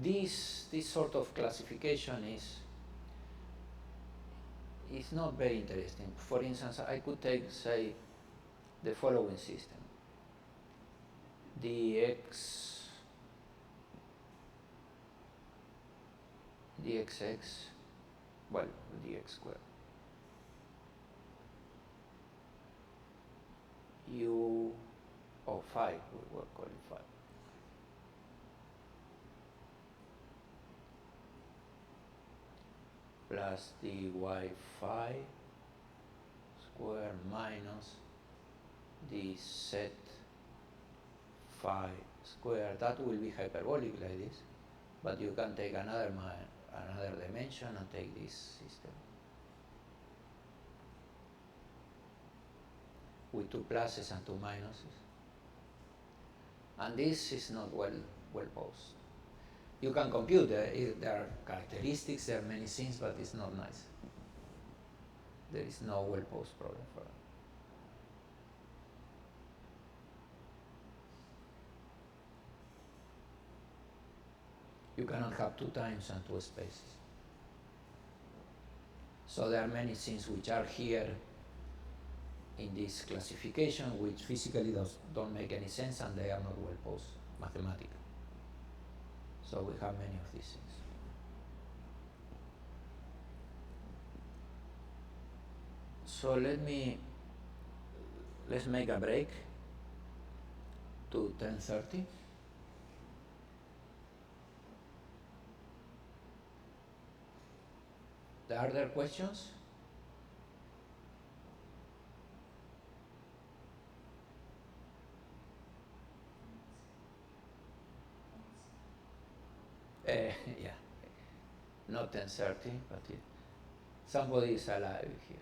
this sort of classification is not very interesting. For instance, I could take, say, the following system: dxx, well, dx squared, u of phi, we will call it phi. plus dy phi square minus dz phi square. That will be hyperbolic like this, but you can take another dimension and take this system with two pluses and two minuses. And this is not well posed. You can compute there are characteristics, there are many things, but it's not nice. There is no well posed problem for that. You cannot have two times and two spaces. So there are many things which are here in this classification which physically don't make any sense, and they are not well posed mathematically. So we have many of these things. So let's make a break to 10:30. Are there questions? Yeah, not 10:30, but somebody is alive here.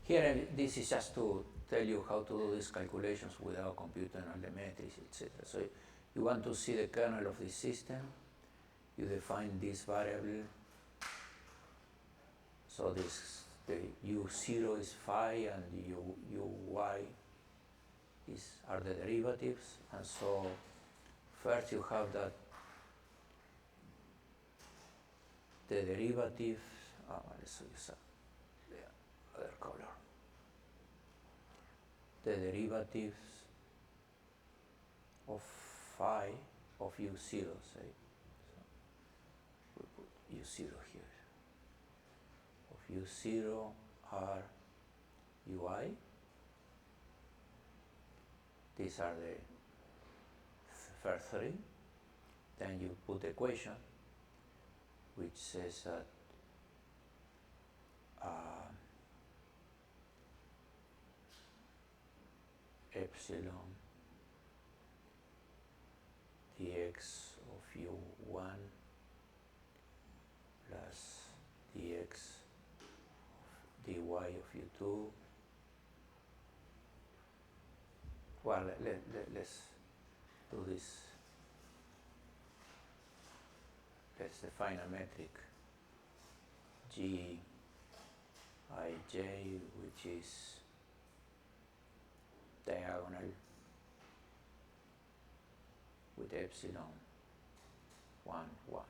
Here, this is just to tell you how to do these calculations without computing all the metrics, etc. So you want to see the kernel of this system, you define this variable. So the u0 is phi and uy are the derivatives, and so first you have that the derivative, let's use the other color. The derivatives of phi of u0, say. So we put u0 here. Of u0 are ui. These are the first three. Then you put the equation which says that epsilon dx of u1 plus dx of dy of u2. Well, let's do this. Let's define a metric g ij, which is diagonal with epsilon 1, 1.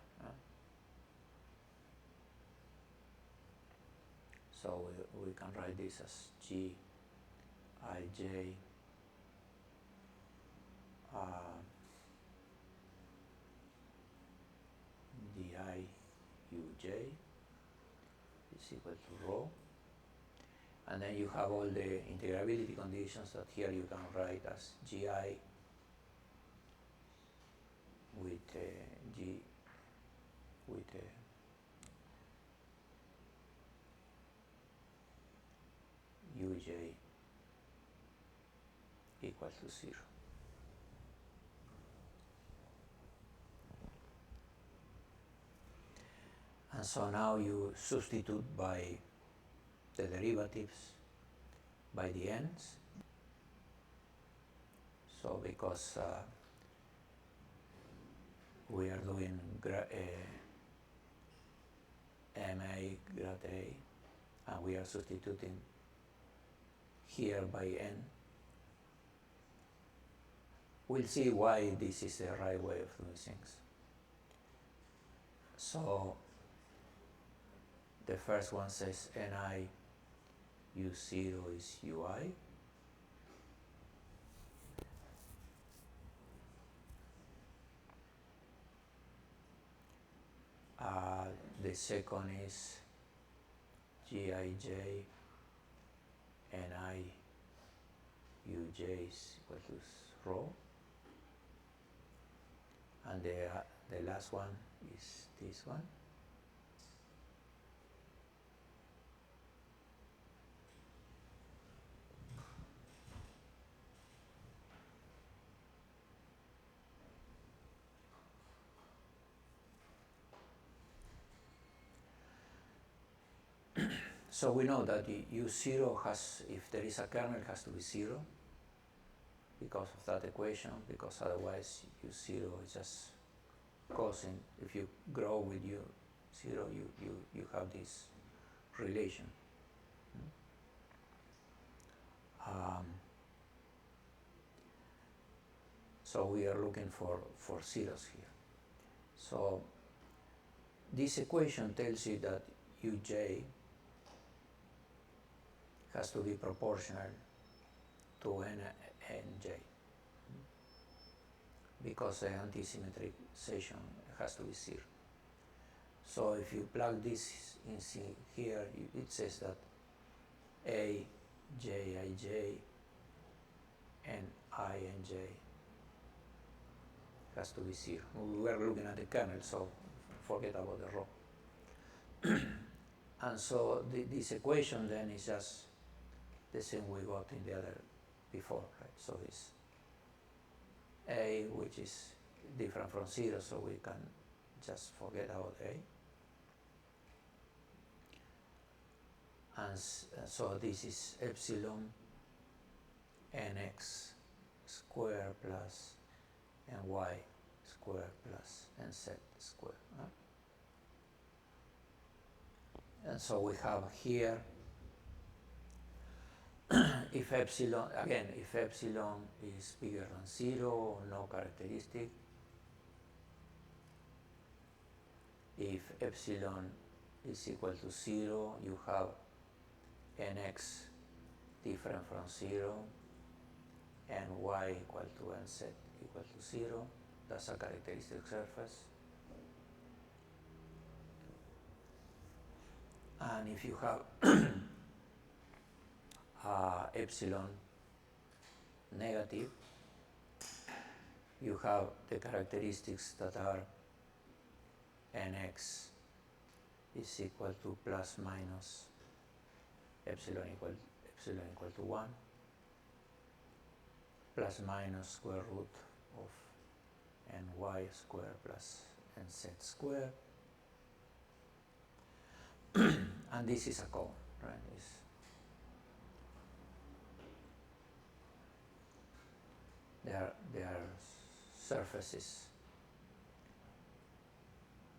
So we can write this as g ij di uj is equal to rho. And then you have all the integrability conditions that here you can write as gi with g with uj equal to 0. And so now you substitute by the derivatives by the ends. So because we are doing MA grad A, and we are substituting here by n, we'll see why this is the right way of doing things. So the first one says Ni U0 is Ui. The second is Gij Ni Uj is equal to rho. And the last one is this one. So we know that U0 has, if there is a kernel, it has to be 0 because of that equation, because otherwise U0 is just causing, if you grow with U0, you have this relation. So we are looking for zeros here. So this equation tells you that Uj has to be proportional to Nj because the anti-symmetrization has to be 0. So if you plug this in here, it says that A, J, I, J, and I, and J has to be 0. We are looking at the kernel, so forget about the rho. And so this equation then is just the same we got in the other before, right? So it's A, which is different from 0, so we can just forget about A. And so this is epsilon nx square plus ny square plus nz square. Right? And so we have here, if epsilon, again, if epsilon is bigger than 0, no characteristic. If epsilon is equal to 0, you have nx different from 0, and y equal to nz equal to 0. That's a characteristic surface. And if you have epsilon negative, you have the characteristics that are nx is equal to plus minus epsilon equal to 1, plus minus square root of ny square plus nz square. And this is a cone, right? They are surfaces.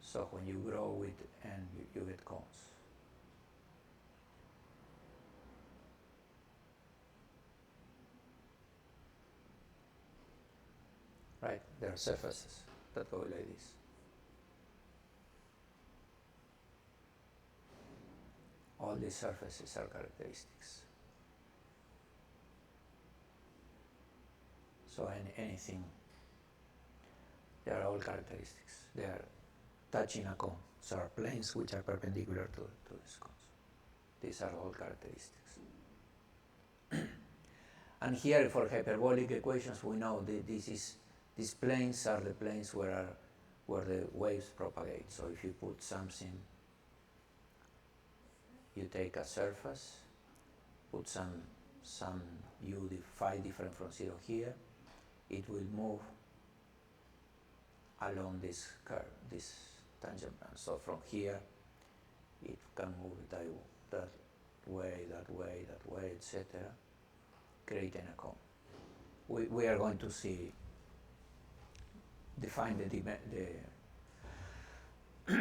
So when you grow with n, you get cones. Right? There are surfaces that go like this. All these surfaces are characteristics. So anything, they are all characteristics. They are touching a cone. So are planes which are perpendicular to these cones. These are all characteristics. And here for hyperbolic equations, we know that these planes are the planes where the waves propagate. So if you put something, you take a surface, put some u phi different from 0 here, it will move along this curve, this tangent band. So from here, it can move that way, etc. creating a cone. We are going to see, define the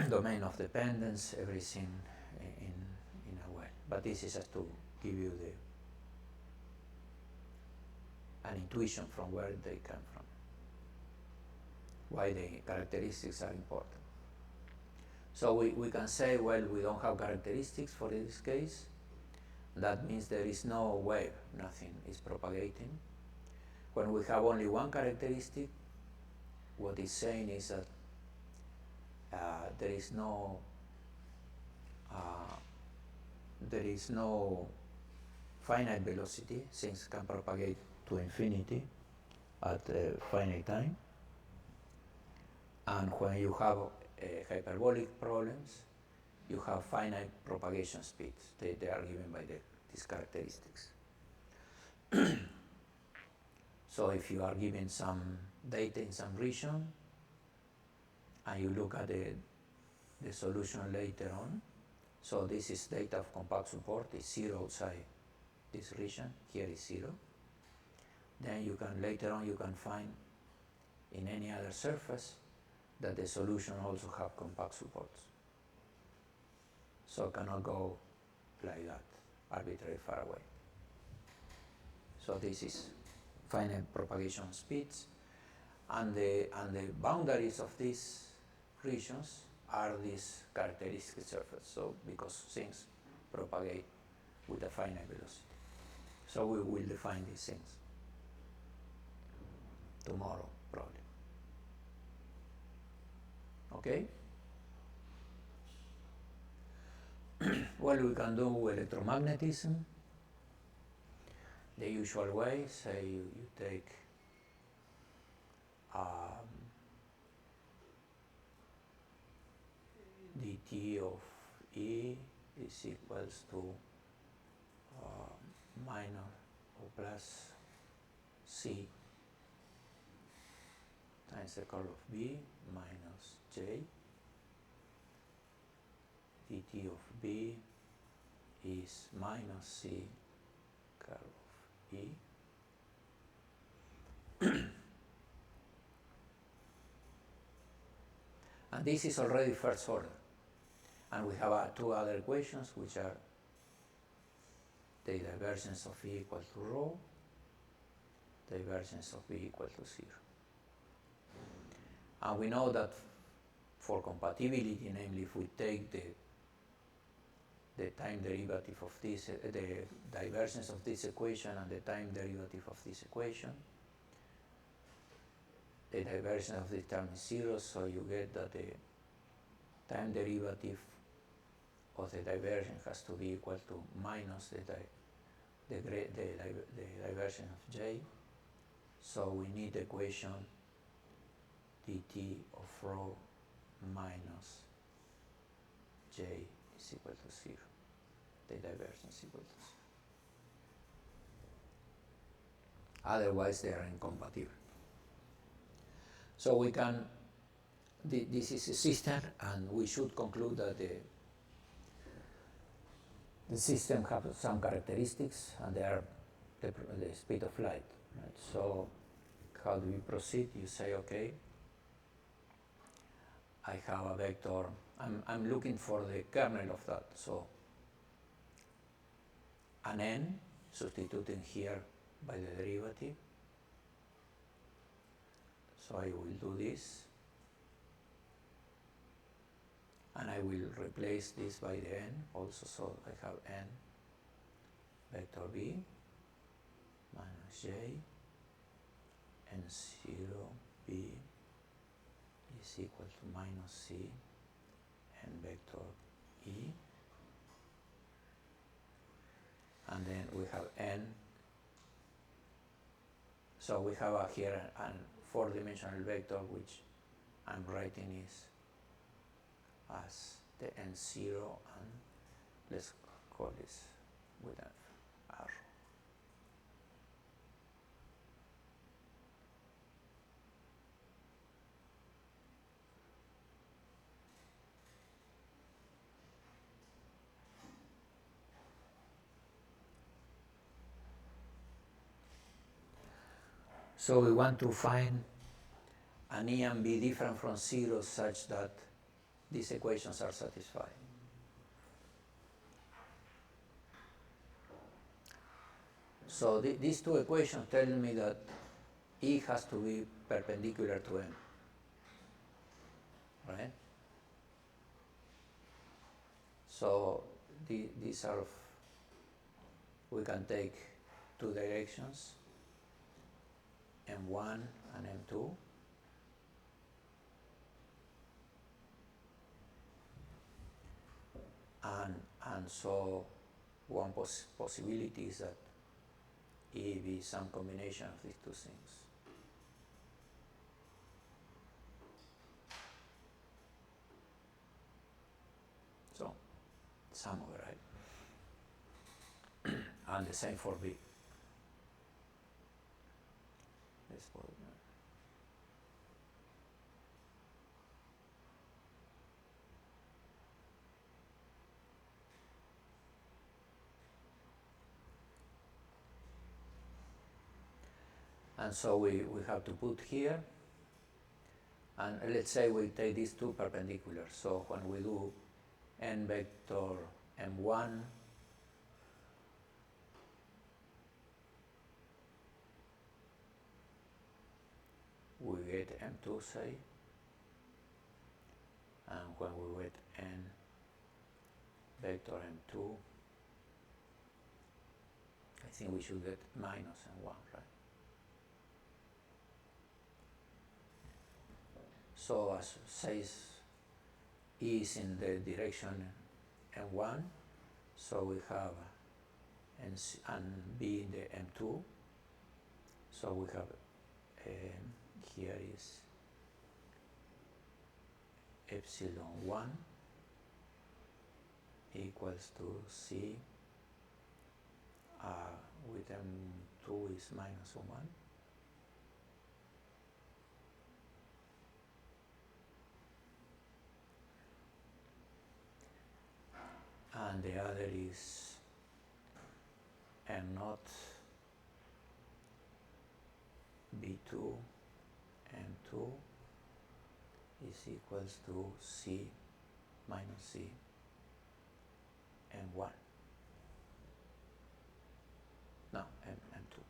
domain of dependence, everything in a way. But this is just to give you an intuition from where they come from, why the characteristics are important. So we can say, well, we don't have characteristics for this case. That means there is no wave, nothing is propagating. When we have only one characteristic, what it's saying is that there is no finite velocity. Things can propagate to infinity at finite time. And when you have hyperbolic problems, you have finite propagation speeds. They are given by these characteristics. So if you are given some data in some region, and you look at the solution later on, so this is data of compact support, is 0 outside this region, here is 0. Then you can, later on, you can find in any other surface that the solution also have compact supports. So it cannot go like that, arbitrarily far away. So this is finite propagation speeds, and the boundaries of these regions are these characteristic surfaces. So because things propagate with a finite velocity. So we will define these things tomorrow, probably. Okay? Well, we can do electromagnetism the usual way. Say you take dt of E is equals to minor or plus C times the curl of B minus J. dt of B is minus C curl of E. And this is already first order. And we have two other equations, which are the divergence of E equal to rho, divergence of B equal to 0. And we know that for compatibility, namely if we take the time derivative of this, the divergence of this equation and the time derivative of this equation, the divergence of this term is 0, so you get that the time derivative of the divergence has to be equal to minus the divergence of J. So we need the equation dt of rho minus J is equal to 0. The divergence equal to 0. Otherwise they are incompatible. So we can, this is a system, and we should conclude that the system has some characteristics, and they are the speed of light. Right? So how do we proceed? You say, okay, I have a vector, I'm looking for the kernel of that. So an n, substituting here by the derivative. So I will do this, and I will replace this by the n also, so I have n vector b minus j n0 b is equal to minus c n vector e, and then we have n. So we have here an four-dimensional vector, which I'm writing is as the n0, and let's call this with an arrow. So we want to find an E and B different from 0 such that these equations are satisfied. So these two equations tell me that E has to be perpendicular to M, right? So these are, we can take two directions, M1 and M2. And so one possibility is that E be some combination of these two things. So, sum over, right? And the same for B. Let's put it there. And so we have to put here, and let's say we take these two perpendicular. So when we do n vector M1, we get M2, say, and when we get n vector M2, I think we should get minus M1, right? So as says, E is in the direction M1, so we have and B in the M2, so we have here is epsilon 1 equals to C with M2 is minus 1. And the other is M naught B2 M2 is equals to C minus C M1. No, M2.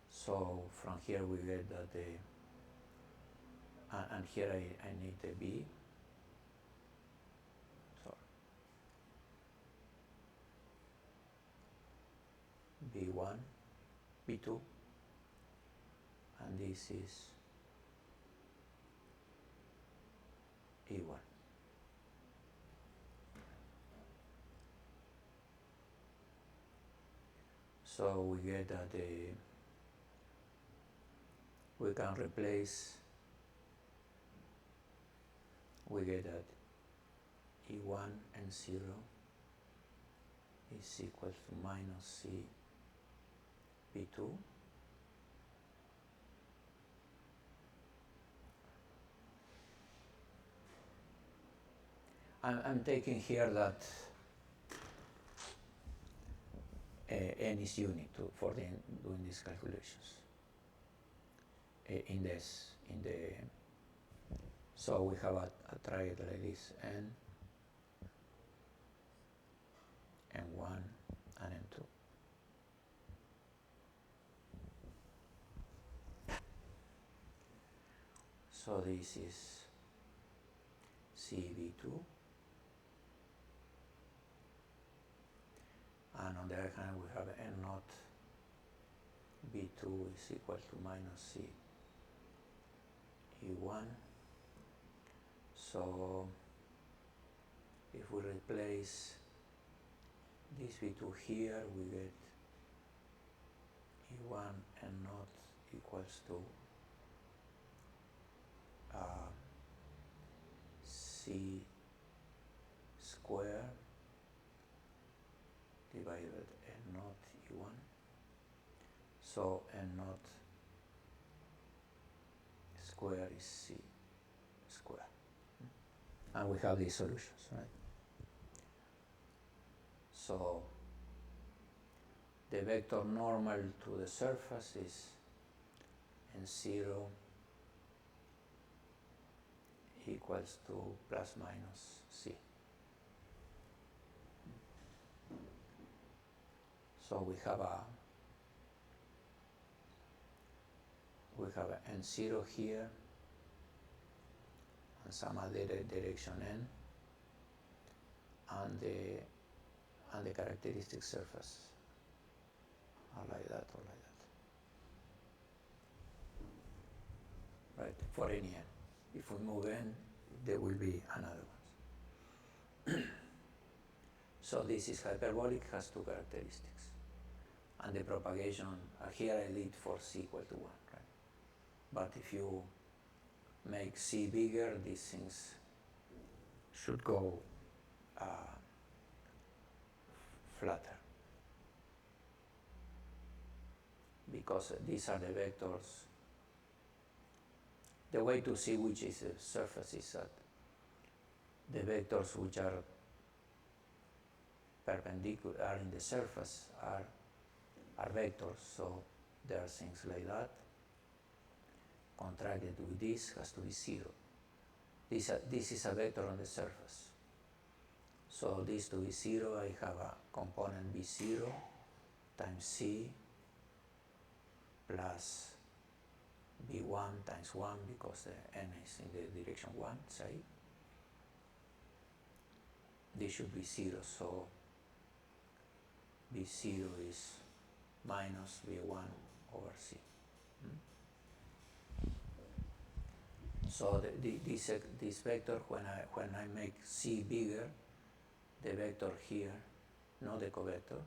So from here we get that the and here I need the B. Sorry. B1, B2, and this is E1. So we get that we can replace, we get that E1 and 0 is equal to minus C B2 I'm taking here that n is unit for doing these calculations. So we have a triangle like this, n, m1, and m2. So this is CB2, and on the other hand we have n naught B2 is equal to minus C E1. So if we replace this B2 here, we get E1 n naught equals to C square divided n naught E1. So n naught square is C square. And we have these solutions, right? So the vector normal to the surface is n0 equals to plus minus c. So we have a n0 here and some other direction n, and the characteristic surface are like that or like that. Right, for any n. If we move n, there will be another one. So this is hyperbolic, has two characteristics. And the propagation, here I lead for c equal to 1, right? But if you make c bigger, these things should go flatter. Because these are the vectors. The way to see which is the surface is that the vectors which are perpendicular are in the surface are vectors, so there are things like that. Contracted with this has to be 0. This is a vector on the surface. So this to be 0, I have a component B0 times C plus B1 times 1 because the n is in the direction 1, say. This should be 0, so B0 is minus B1 over C. So this vector, when I make C bigger, the vector here, not the covector,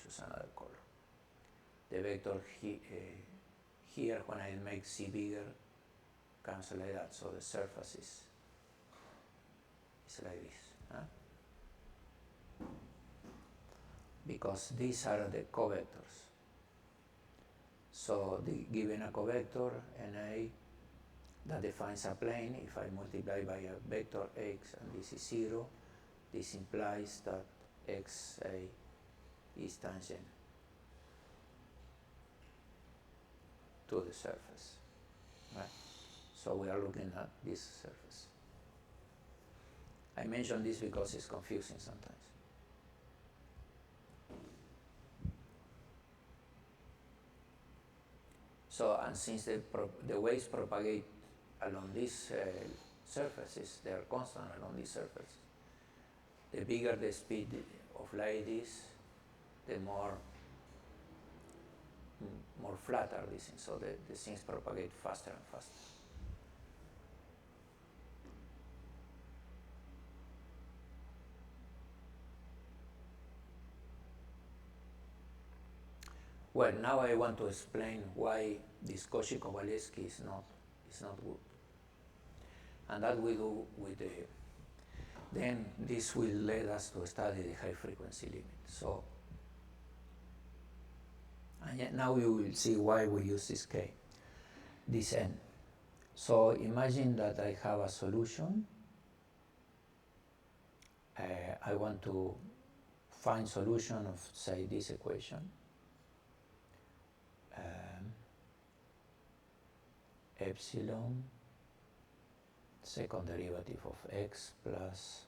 choose another color. The vector here, when I make C bigger, comes like that. So the surface is like this. Huh? Because these are the covectors. So given a covector, Na, that defines a plane, if I multiply by a vector x and this is 0, this implies that xa is tangent to the surface. Right? So we are looking at this surface. I mention this because it's confusing sometimes. So, and since the waves propagate along these surfaces, they are constant along these surfaces. The bigger the speed of light is, the more flat are these things. So the things propagate faster and faster. Well, now I want to explain why this Cauchy-Kowalewski is not good. And that we do with then this will lead us to study the high frequency limit. So, and yet now you will see why we use this K, this N. So imagine that I have a solution. I want to find solution of, say, this equation. Epsilon second derivative of x plus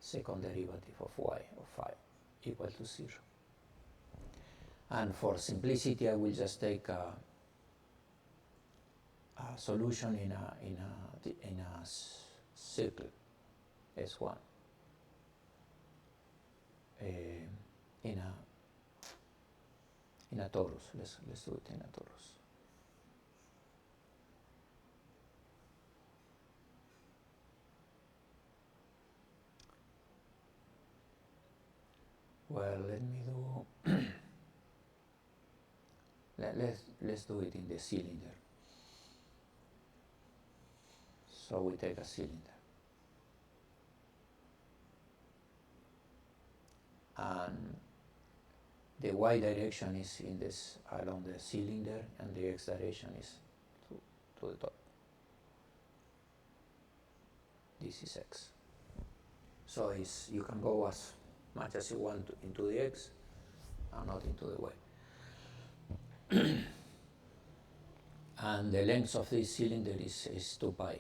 second derivative of y of phi equal to 0. And for simplicity, I will just take a solution in a circle S1 in a torus. Let's do it in a torus. Well, let me do. let's do it in the cylinder. So we take a cylinder, and the y direction is in this along the cylinder, and the x direction is to the top. This is x. So you can go as much as you want into the x and not into the y. And the length of this cylinder is 2 pi.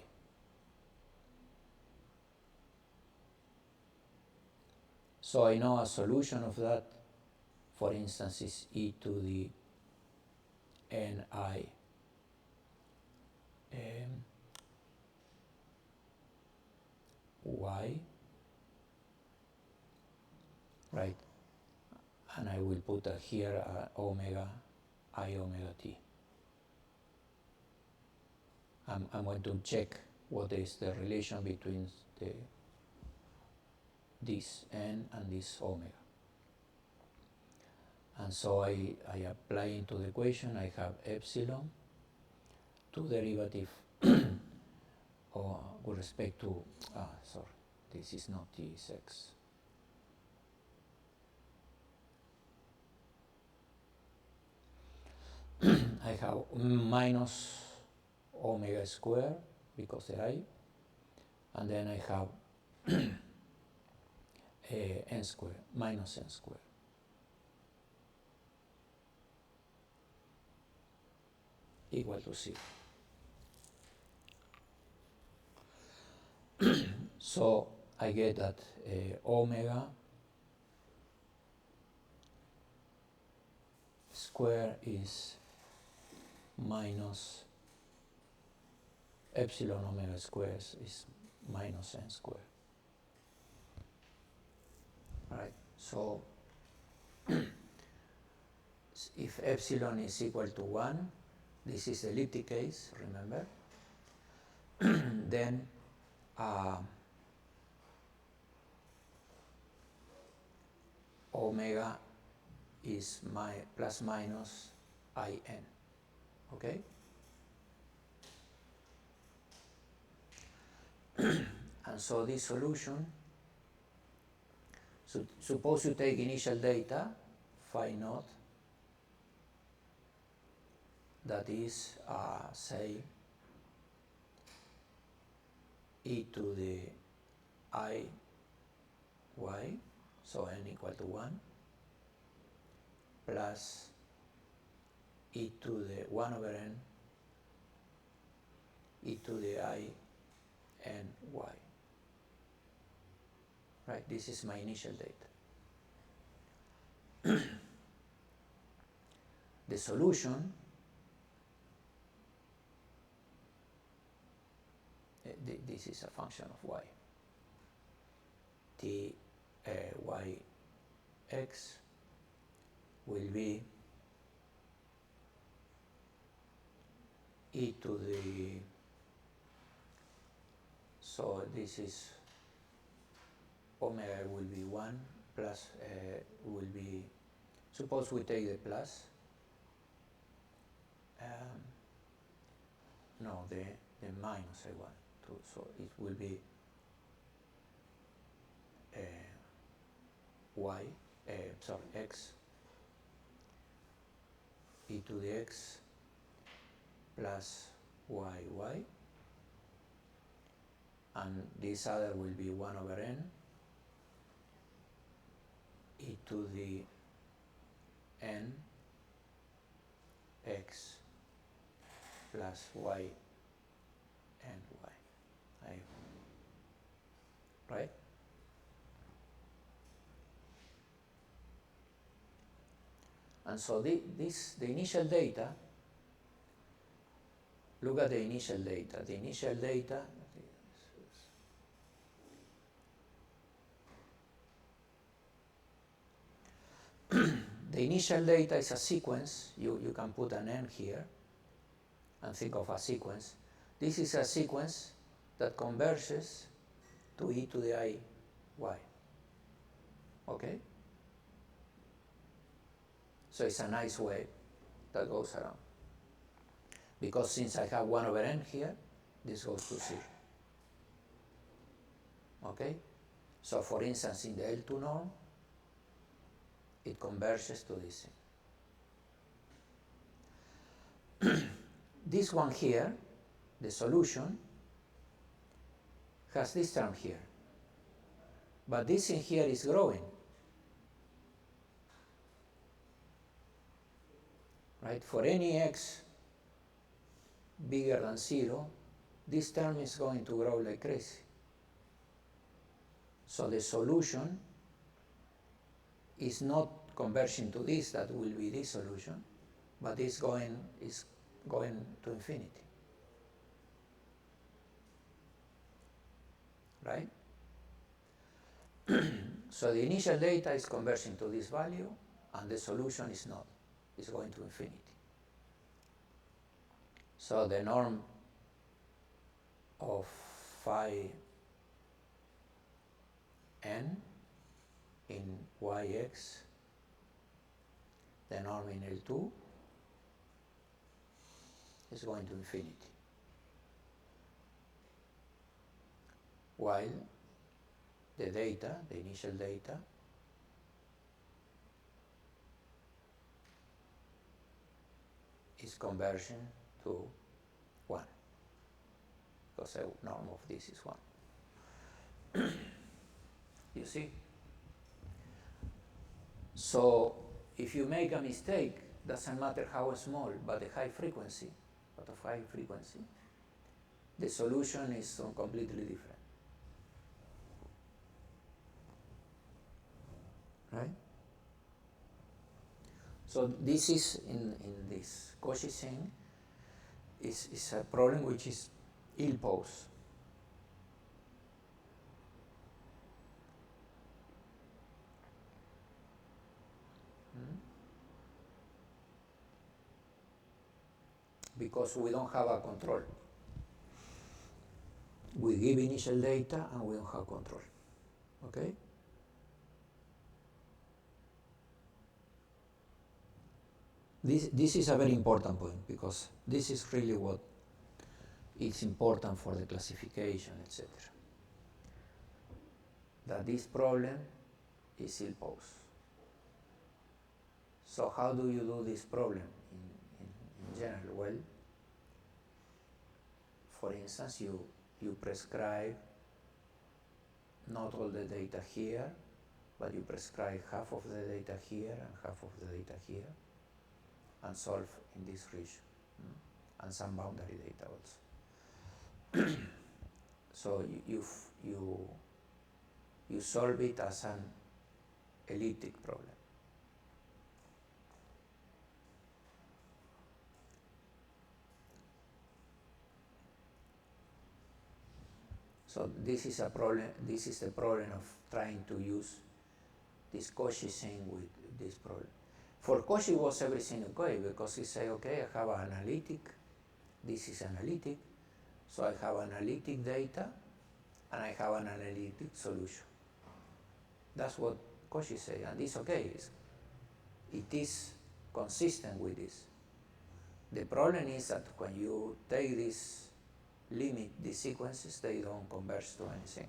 So I know a solution of that, for instance, is e to the ni y, right? And I will put here omega I omega t. I'm going to check what is the relation between this n and this omega. And so I apply into the equation, I have epsilon, 2 derivative or with respect to, sorry, this is not t, is x. I have minus omega square because the I, and then I have n square, minus n square. Equal to 0. So I get that omega square is minus epsilon omega square is minus n square. Right? So if epsilon is equal to 1, this is the elliptic case, remember? Then omega is plus minus in, okay? And so this solution, suppose you take initial data, phi naught, that is, say, e to the I y, so n equal to 1, plus e to the 1 over n, e to the I n y. Right, this is my initial data. The solution, this is a function of y. T y x will be e to the, so this is omega will be 1 plus will be, suppose we take the plus, no, the minus I want to, so it will be y, sorry, x, e to the x plus y, and this other will be 1 over n, e to the n x plus y and y. Right? And so the initial data, look at the initial data. The initial data, the initial data is a sequence. You can put an n here and think of a sequence. This is a sequence that converges to e to the I y. Okay? So it's a nice wave that goes around. Because since I have 1 over n here, this goes to 0. Okay? So for instance, in the L2 norm, it converges to this thing. This one here, the solution, has this term here. But this in here is growing. Right? For any x bigger than 0, this term is going to grow like crazy. So the solution is not converging to this, that will be this solution, but is going to infinity. Right? So the initial data is converging to this value, and the solution is not. It's going to infinity. So the norm of phi n in yx, the norm in L2, is going to infinity. While the data, the initial data, is conversion to 1, because the norm of this is 1. You see? So if you make a mistake, doesn't matter how small, but the high frequency, the solution is completely different. Right? So this is in this Cauchy thing is a problem which is ill-posed. Because we don't have a control. We give initial data and we don't have control. Okay? This is a very important point, because this is really what is important for the classification, etc. That this problem is ill-posed. So how do you do this problem in general? Well, for instance, you prescribe not all the data here, but you prescribe half of the data here and half of the data here, and solve in this region, and some boundary data also. So you solve it as an elliptic problem. So this is a problem. This is the problem of trying to use this Cauchy thing with this problem. For Cauchy was everything okay, because he say, okay, I have an analytic, this is analytic, so I have analytic data and I have an analytic solution. That's what Cauchy say, and it's okay. It is consistent with this. The problem is that when you take this limit, these sequences, they don't converge to anything.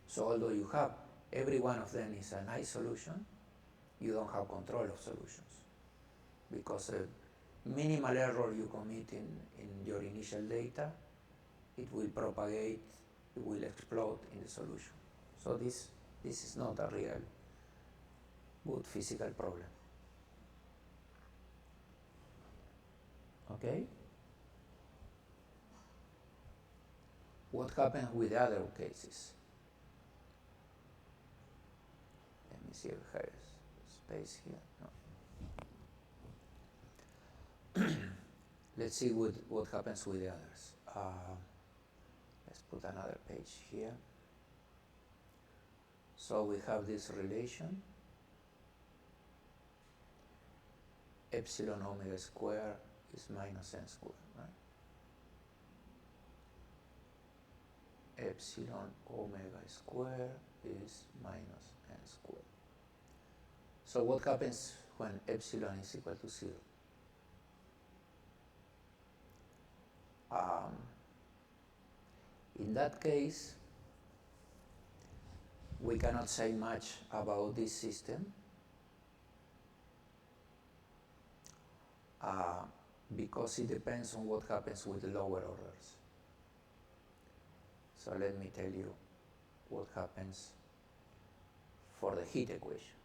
So although you have, every one of them is a nice solution, you don't have control of solutions, because a minimal error you commit in your initial data, it will propagate, it will explode in the solution. So this is not a real good physical problem. Okay? What happens with the other cases? Let me see if I have space here. No. Let's see what happens with the others. Let's put another page here. So we have this relation, epsilon omega square is minus n square, right? Epsilon omega square is minus n square. So what happens when epsilon is equal to 0? In that case, we cannot say much about this system because it depends on what happens with the lower orders. So let me tell you what happens for the heat equation.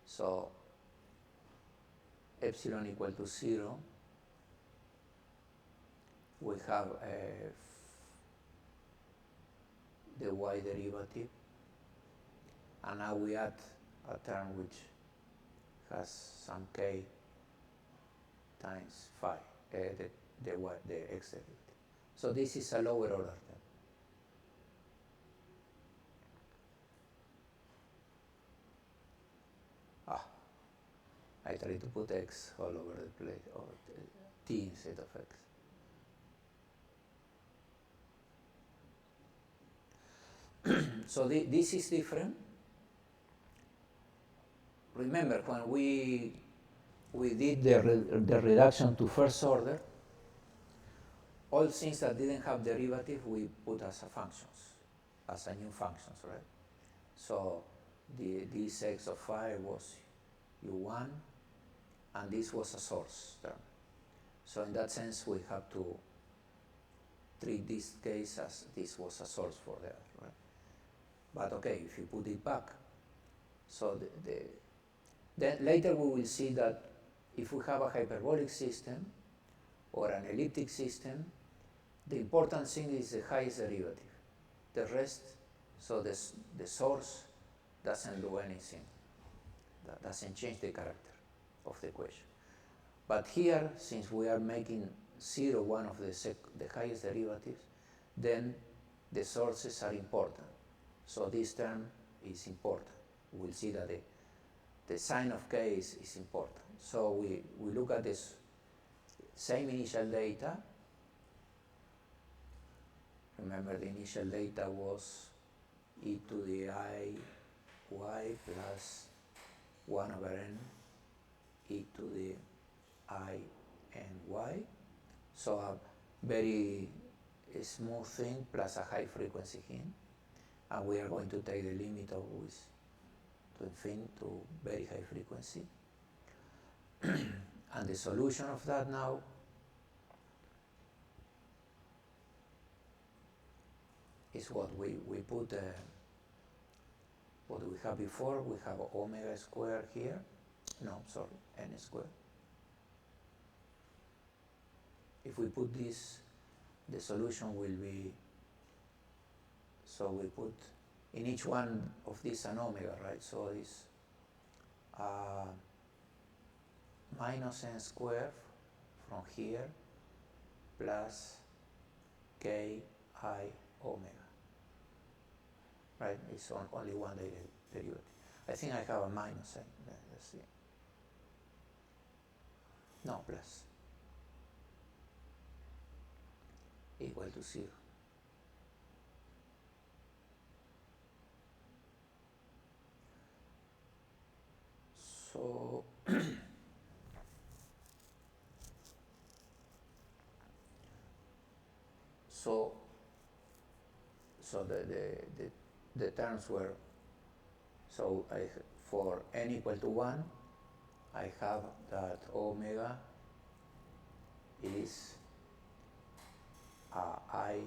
So epsilon equal to 0, we have the y derivative, and now we add a term which has some k times phi, the x derivative. So this is a lower order term. I try to put x all over the place, or t instead of x. So this is different. Remember, when we did the reduction to first order, all things that didn't have derivative we put as a functions, as a new functions, right? So this x of phi was u1, and this was a source term. So in that sense, we have to treat this case as this was a source for that, right? But okay, if you put it back, so then later we will see that if we have a hyperbolic system or an elliptic system, the important thing is the highest derivative. The rest, so the source doesn't do anything. That doesn't change the character of the equation. But here, since we are making 0 one of the highest derivatives, then the sources are important. So this term is important. We'll see that the sign of k is important. So we look at this same initial data. Remember, the initial data was e to the I y plus 1 over n e to the I n y. So a very smooth thing plus a high frequency hint. And we are going to take the limit of with to infinity to very high frequency. And the solution of that now is what we put, what we have before. We have omega squared here. No, sorry, n squared. If we put this, the solution will be, so we put in each one of these an omega, right? So it's minus n squared from here plus k I omega, right? It's only one derivative. I think I have a minus sign. Let's see. No, plus. Equal to 0. So so the terms were, so for n equal to 1, I have that omega is I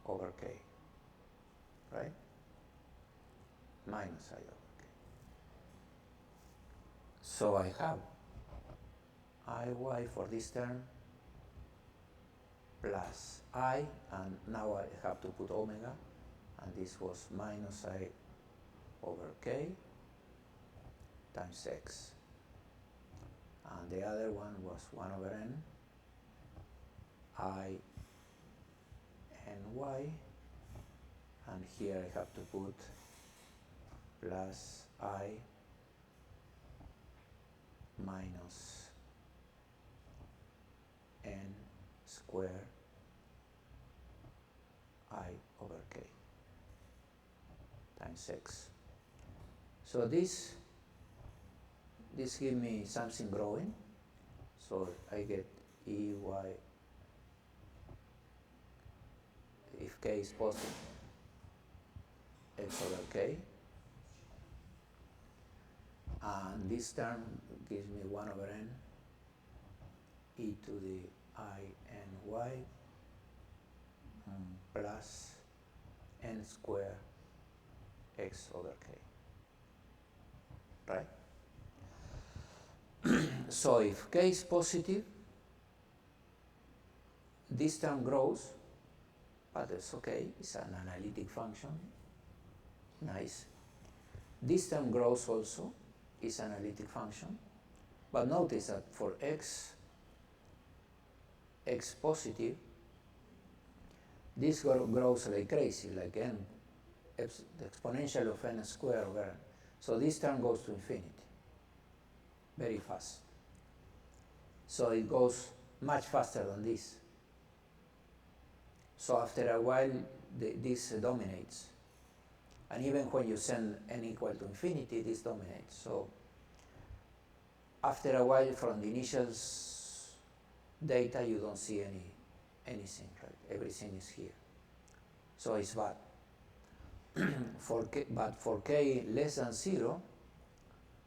over k, right? Minus I over k. So I have Iy for this term plus I, and now I have to put omega, and this was minus I over k times x. And the other one was 1 over n I n y, and here I have to put plus I minus n squared I over k times x. So this gives me something growing. So I get E y, if k is positive, x over k. And this term gives me 1 over n e to the I n y plus n square x over k, right? So if k is positive, this term grows, but it's okay, it's an analytic function, nice. This term grows also, it's an analytic function, but notice that for x positive, this grows like crazy, like n, the exponential of n squared over n. So this term goes to infinity, very fast. So it goes much faster than this. So after a while, this dominates. And even when you send n equal to infinity, this dominates. So after a while, from the initial data, you don't see anything, right? Everything is here. So it's bad. But for k less than 0,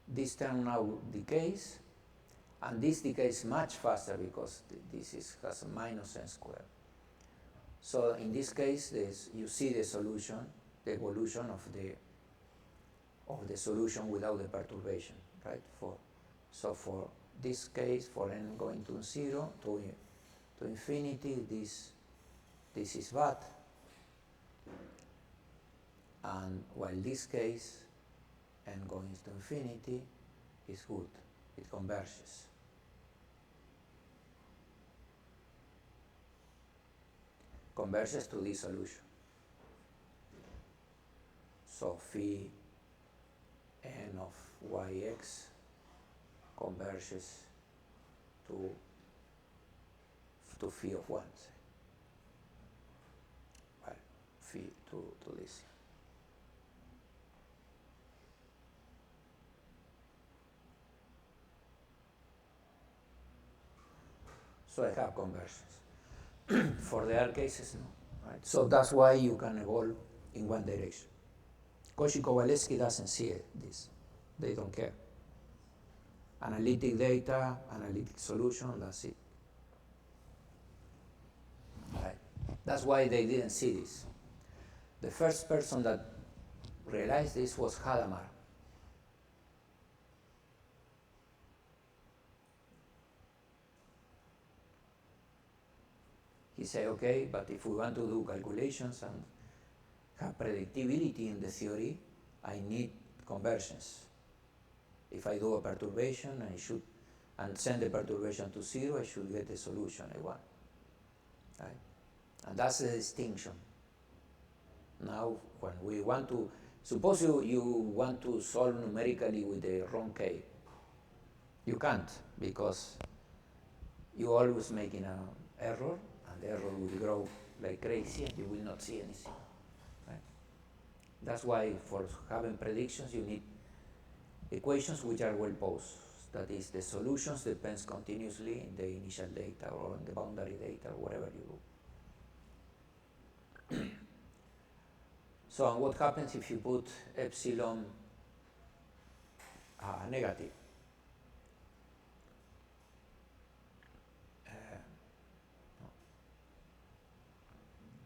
this term now decays, and this decays much faster because this has a minus n squared. So in this case, you see the solution, the evolution of the solution without the perturbation, right? So for this case, for n going to 0 to infinity, this is bad. And while this case, n going to infinity, is good. It converges. Converges to this solution. So phi n of yx converges to phi of 1, say. Well, phi to this. So I have conversions. For the other cases, no. Right? So that's why you can evolve in one direction. Cauchy-Kowalewski doesn't see this. They don't care. Analytic data, analytic solution, that's it. Right? That's why they didn't see this. The first person that realized this was Hadamard. He said, okay, but if we want to do calculations and have predictability in the theory, I need conversions. If I do a perturbation, and send the perturbation to 0, I should get the solution I want. Right? And that's the distinction. Now, when we want to, suppose you want to solve numerically with the wrong k. You can't, because you're always making an error, and the error will grow like crazy, and you will not see anything. Right? That's why for having predictions, you need equations which are well posed. That is, the solutions depends continuously in the initial data or in the boundary data or whatever you do. So, and what happens if you put epsilon negative?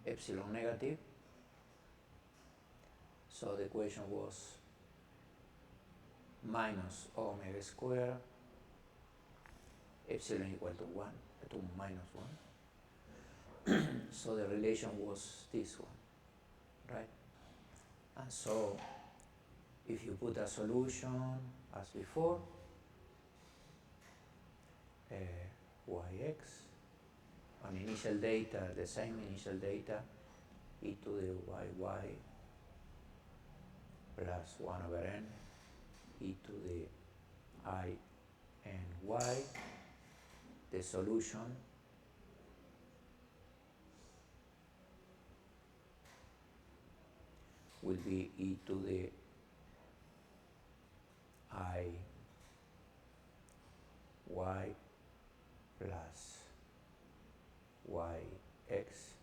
Epsilon negative. So the equation was minus omega squared, epsilon equal to 1, to minus 1. So the relation was this one, right? And so if you put a solution as before, yx on initial data, the same initial data, e to the yy plus 1 over n, e to the I n y, the solution will be e to the I y plus yx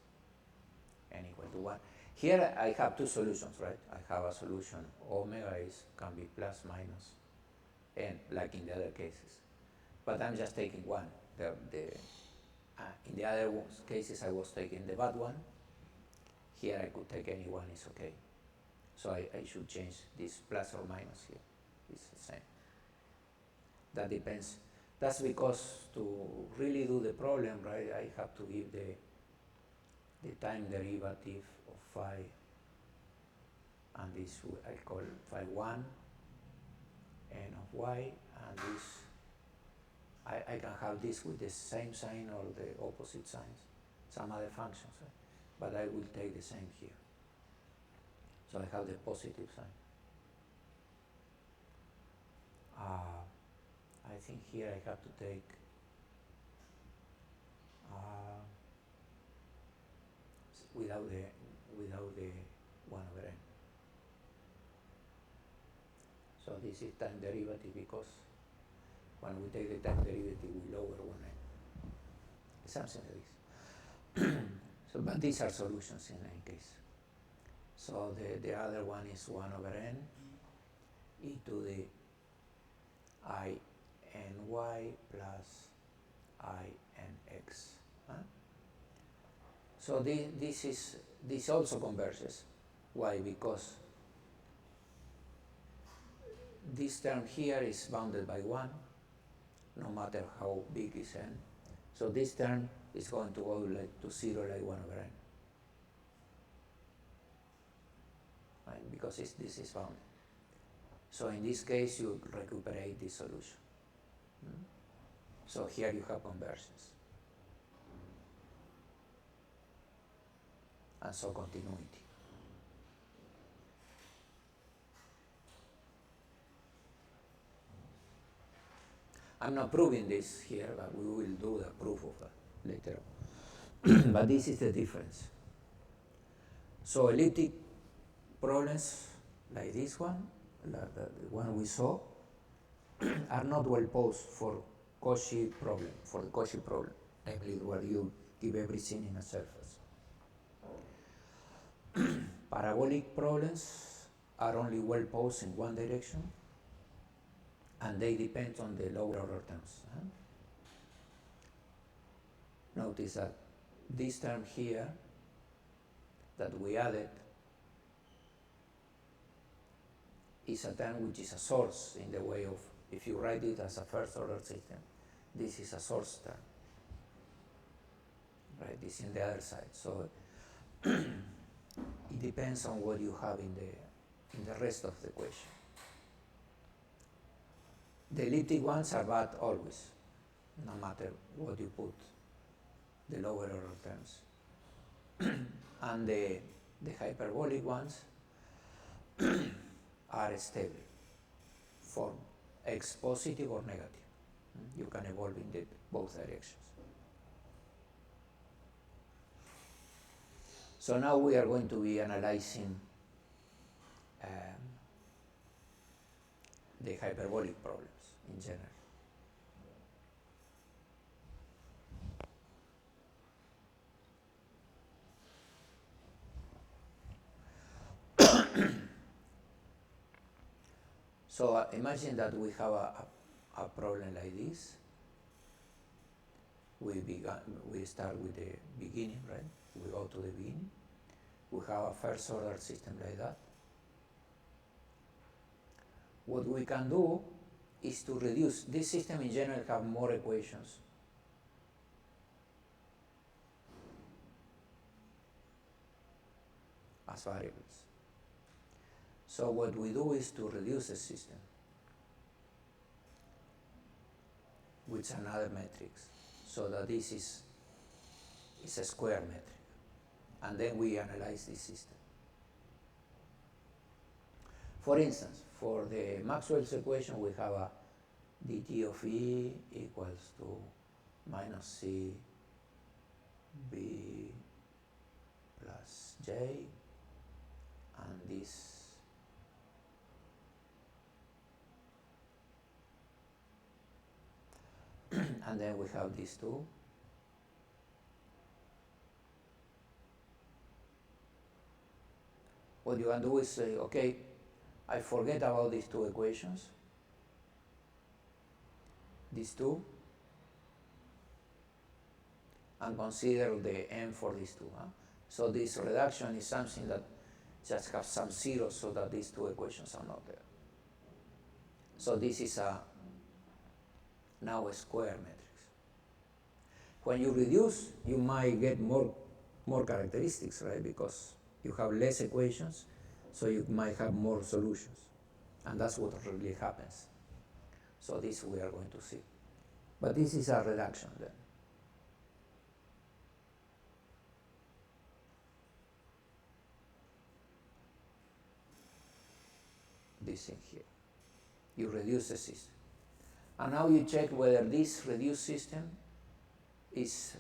n equal to 1. Here I have two solutions, right? I have a solution, omega can be plus minus n, like in the other cases. But I'm just taking one. In the other cases I was taking the bad one. Here I could take any one, it's okay. So I should change this plus or minus here. It's the same. That depends. That's because to really do the problem, right, I have to give the time derivative of phi, and this I call phi 1, n of y, and this, I can have this with the same sign or the opposite signs, some other functions, right? But I will take the same here. So I have the positive sign. I think here I have to take without the 1 over n. So this is time derivative because when we take the time derivative we lower 1n. Something like this. So, but these are solutions in any case. So the other one is 1 over n e to the I n y plus I n x. Huh? So this also converges. Why? Because this term here is bounded by 1, no matter how big is n. So this term is going to go like to 0 like 1 over n. Right? Because this is bounded. So in this case you recuperate this solution. So here you have convergence. And so continuity. I'm not proving this here, but we will do the proof of that later on. But this is the difference. So elliptic problems like this one, the one we saw, are not well posed for Cauchy problem, namely where you give everything in a surface. Parabolic problems are only well posed in one direction, and they depend on the lower order terms. Notice that this term here that we added is a term which is a source in the way of, if you write it as a first order system, this is a source term. Right, this in the other side. So it depends on what you have in the rest of the equation. The elliptic ones are bad always, no matter what you put, the lower order terms. And the hyperbolic ones are stable, form x positive or negative. You can evolve in both directions. So now we are going to be analyzing the hyperbolic problems in general. So imagine that we have a problem like this. We start with the beginning, right? We go to the beginning. We have a first order system like that. What we can do is to reduce. This system in general have more equations. As variables. So what we do is to reduce the system with another matrix, so that this is a square metric. And then we analyze this system. For instance, for the Maxwell's equation, we have a dt of E equals to minus C B plus J, and this and then we have these two. What you can do is say, okay, I forget about these two equations, these two, and consider the n for these two. So this reduction is something that just has some zeros so that these two equations are not there. So this is now a square matrix. When you reduce, you might get more characteristics, right? Because you have less equations, so you might have more solutions. And that's what really happens. So this we are going to see. But this is a reduction then. This thing here. You reduce the system. And now you check whether this reduced system is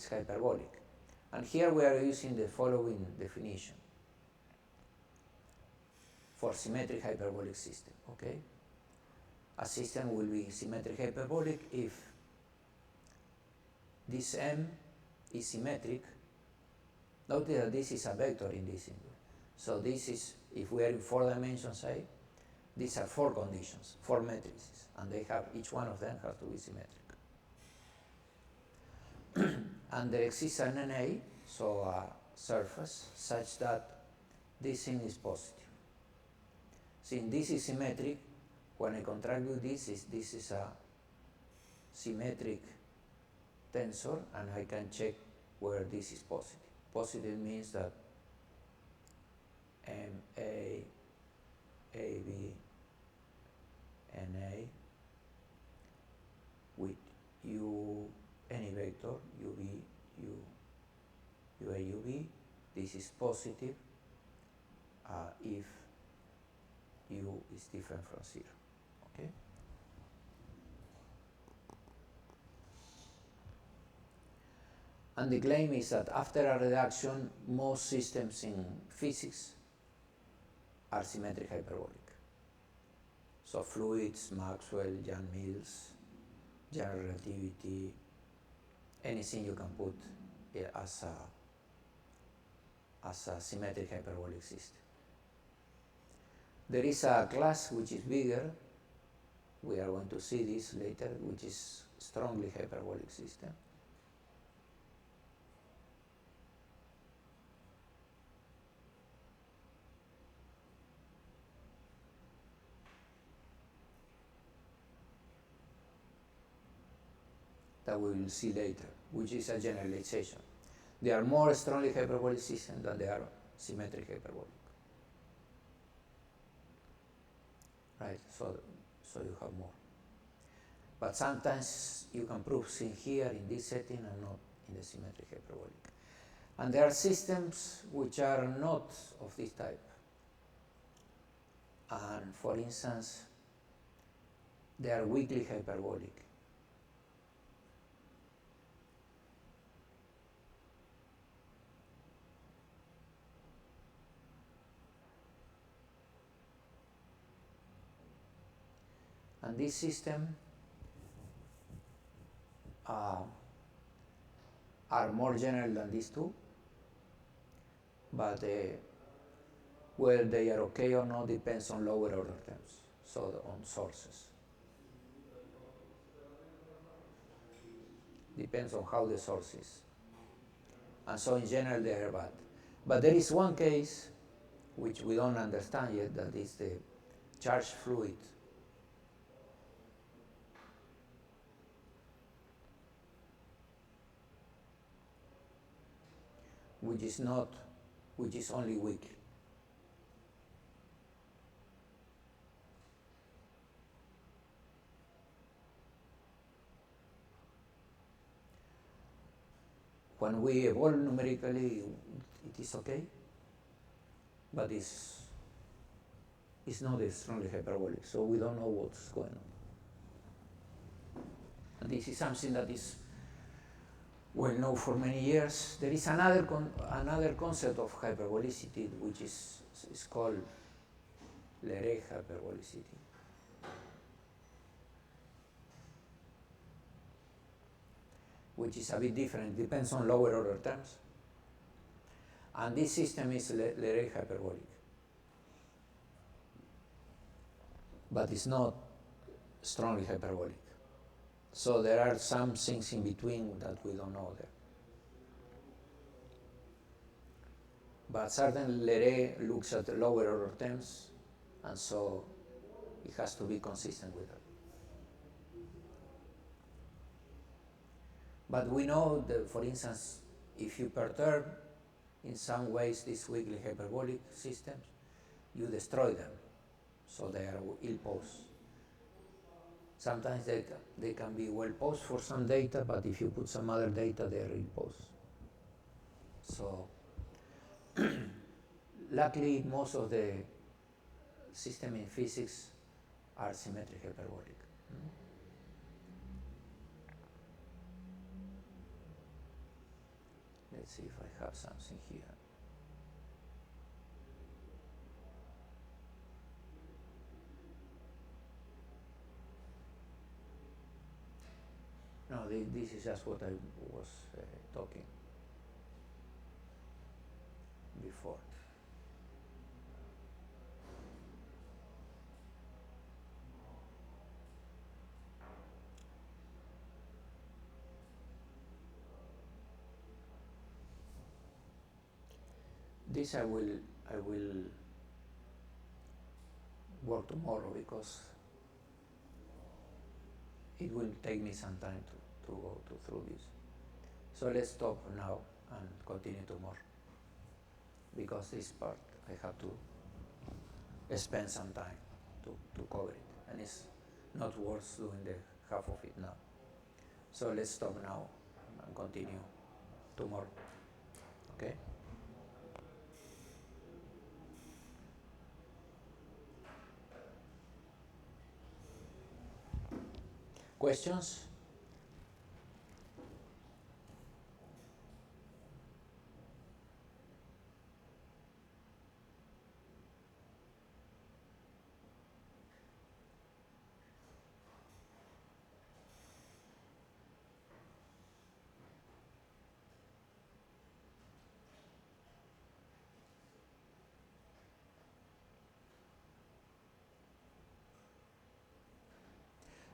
hyperbolic. And here we are using the following definition for symmetric hyperbolic system, okay? A system will be symmetric hyperbolic if this M is symmetric. Notice that this is a vector in this symbol. So this is, if we are in 4 dimensions, say, these are 4 conditions, 4 matrices, and they have, each one of them has to be symmetric. And there exists an NA, so a surface, such that this thing is positive. Since this is symmetric, when I contract with this is a symmetric tensor, and I can check where this is positive. Positive means that MA, AB, NA with U, any vector, UV, UA, UB, this is positive if U is different from 0, okay? And the claim is that after a reduction, most systems in physics are symmetric hyperbolic. So fluids, Maxwell, Yang-Mills, general relativity, anything you can put as a symmetric hyperbolic system. There is a class which is bigger, we are going to see this later, which is strongly hyperbolic system. That we will see later, which is a generalization. There are more strongly hyperbolic systems than there are symmetric hyperbolic. Right, so you have more. But sometimes you can prove things here in this setting and not in the symmetric hyperbolic. And there are systems which are not of this type. And for instance, they are weakly hyperbolic. And this system are more general than these two, but whether they are okay or not depends on lower order terms, so on sources. Depends on how the source is. And so in general they are bad. But there is one case which we don't understand yet, that is the charged fluid. Which is only weak. When we evolve numerically, it is okay, but it's not strongly hyperbolic, so we don't know what's going on. And this is something that is well known for many years. There is another concept of hyperbolicity, which is called Leray hyperbolicity. Which is a bit different, depends on lower order terms. And this system is Leray hyperbolic. But it's not strongly hyperbolic. So there are some things in between that we don't know there. but certain Leray looks at lower order terms, and so it has to be consistent with that. But we know that, for instance, if you perturb in some ways these weakly hyperbolic systems, you destroy them, so they are ill-posed. Sometimes they can be well-posed for some data, but if you put some other data, they are ill-posed. So, luckily, most of the systems in physics are symmetric hyperbolic. Let's see if I have something here. No, this is just what I was talking before. This I will work tomorrow because it will take me some time to go through this. So let's stop now and continue tomorrow, because this part I have to spend some time to cover it, and it's not worth doing the half of it now. So let's stop now and continue tomorrow, okay? Questions?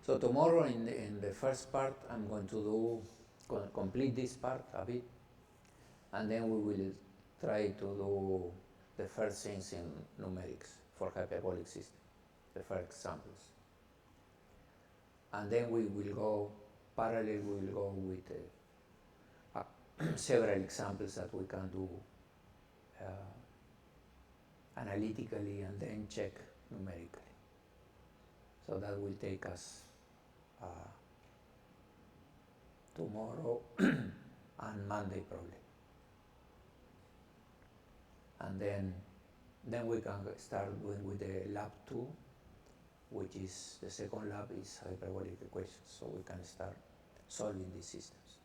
So tomorrow in the first part, I'm going to complete this part a bit, and then we will try to do the first things in numerics for hyperbolic system, the first examples. And then we will go parallel, we will go with several examples that we can do analytically and then check numerically. So that will take us tomorrow and Monday probably. And then we can start doing with the lab 2, which is the second lab is hyperbolic equations, so we can start solving these systems.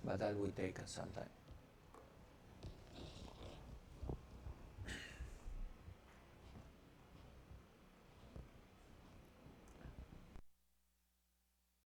But that will take us some time.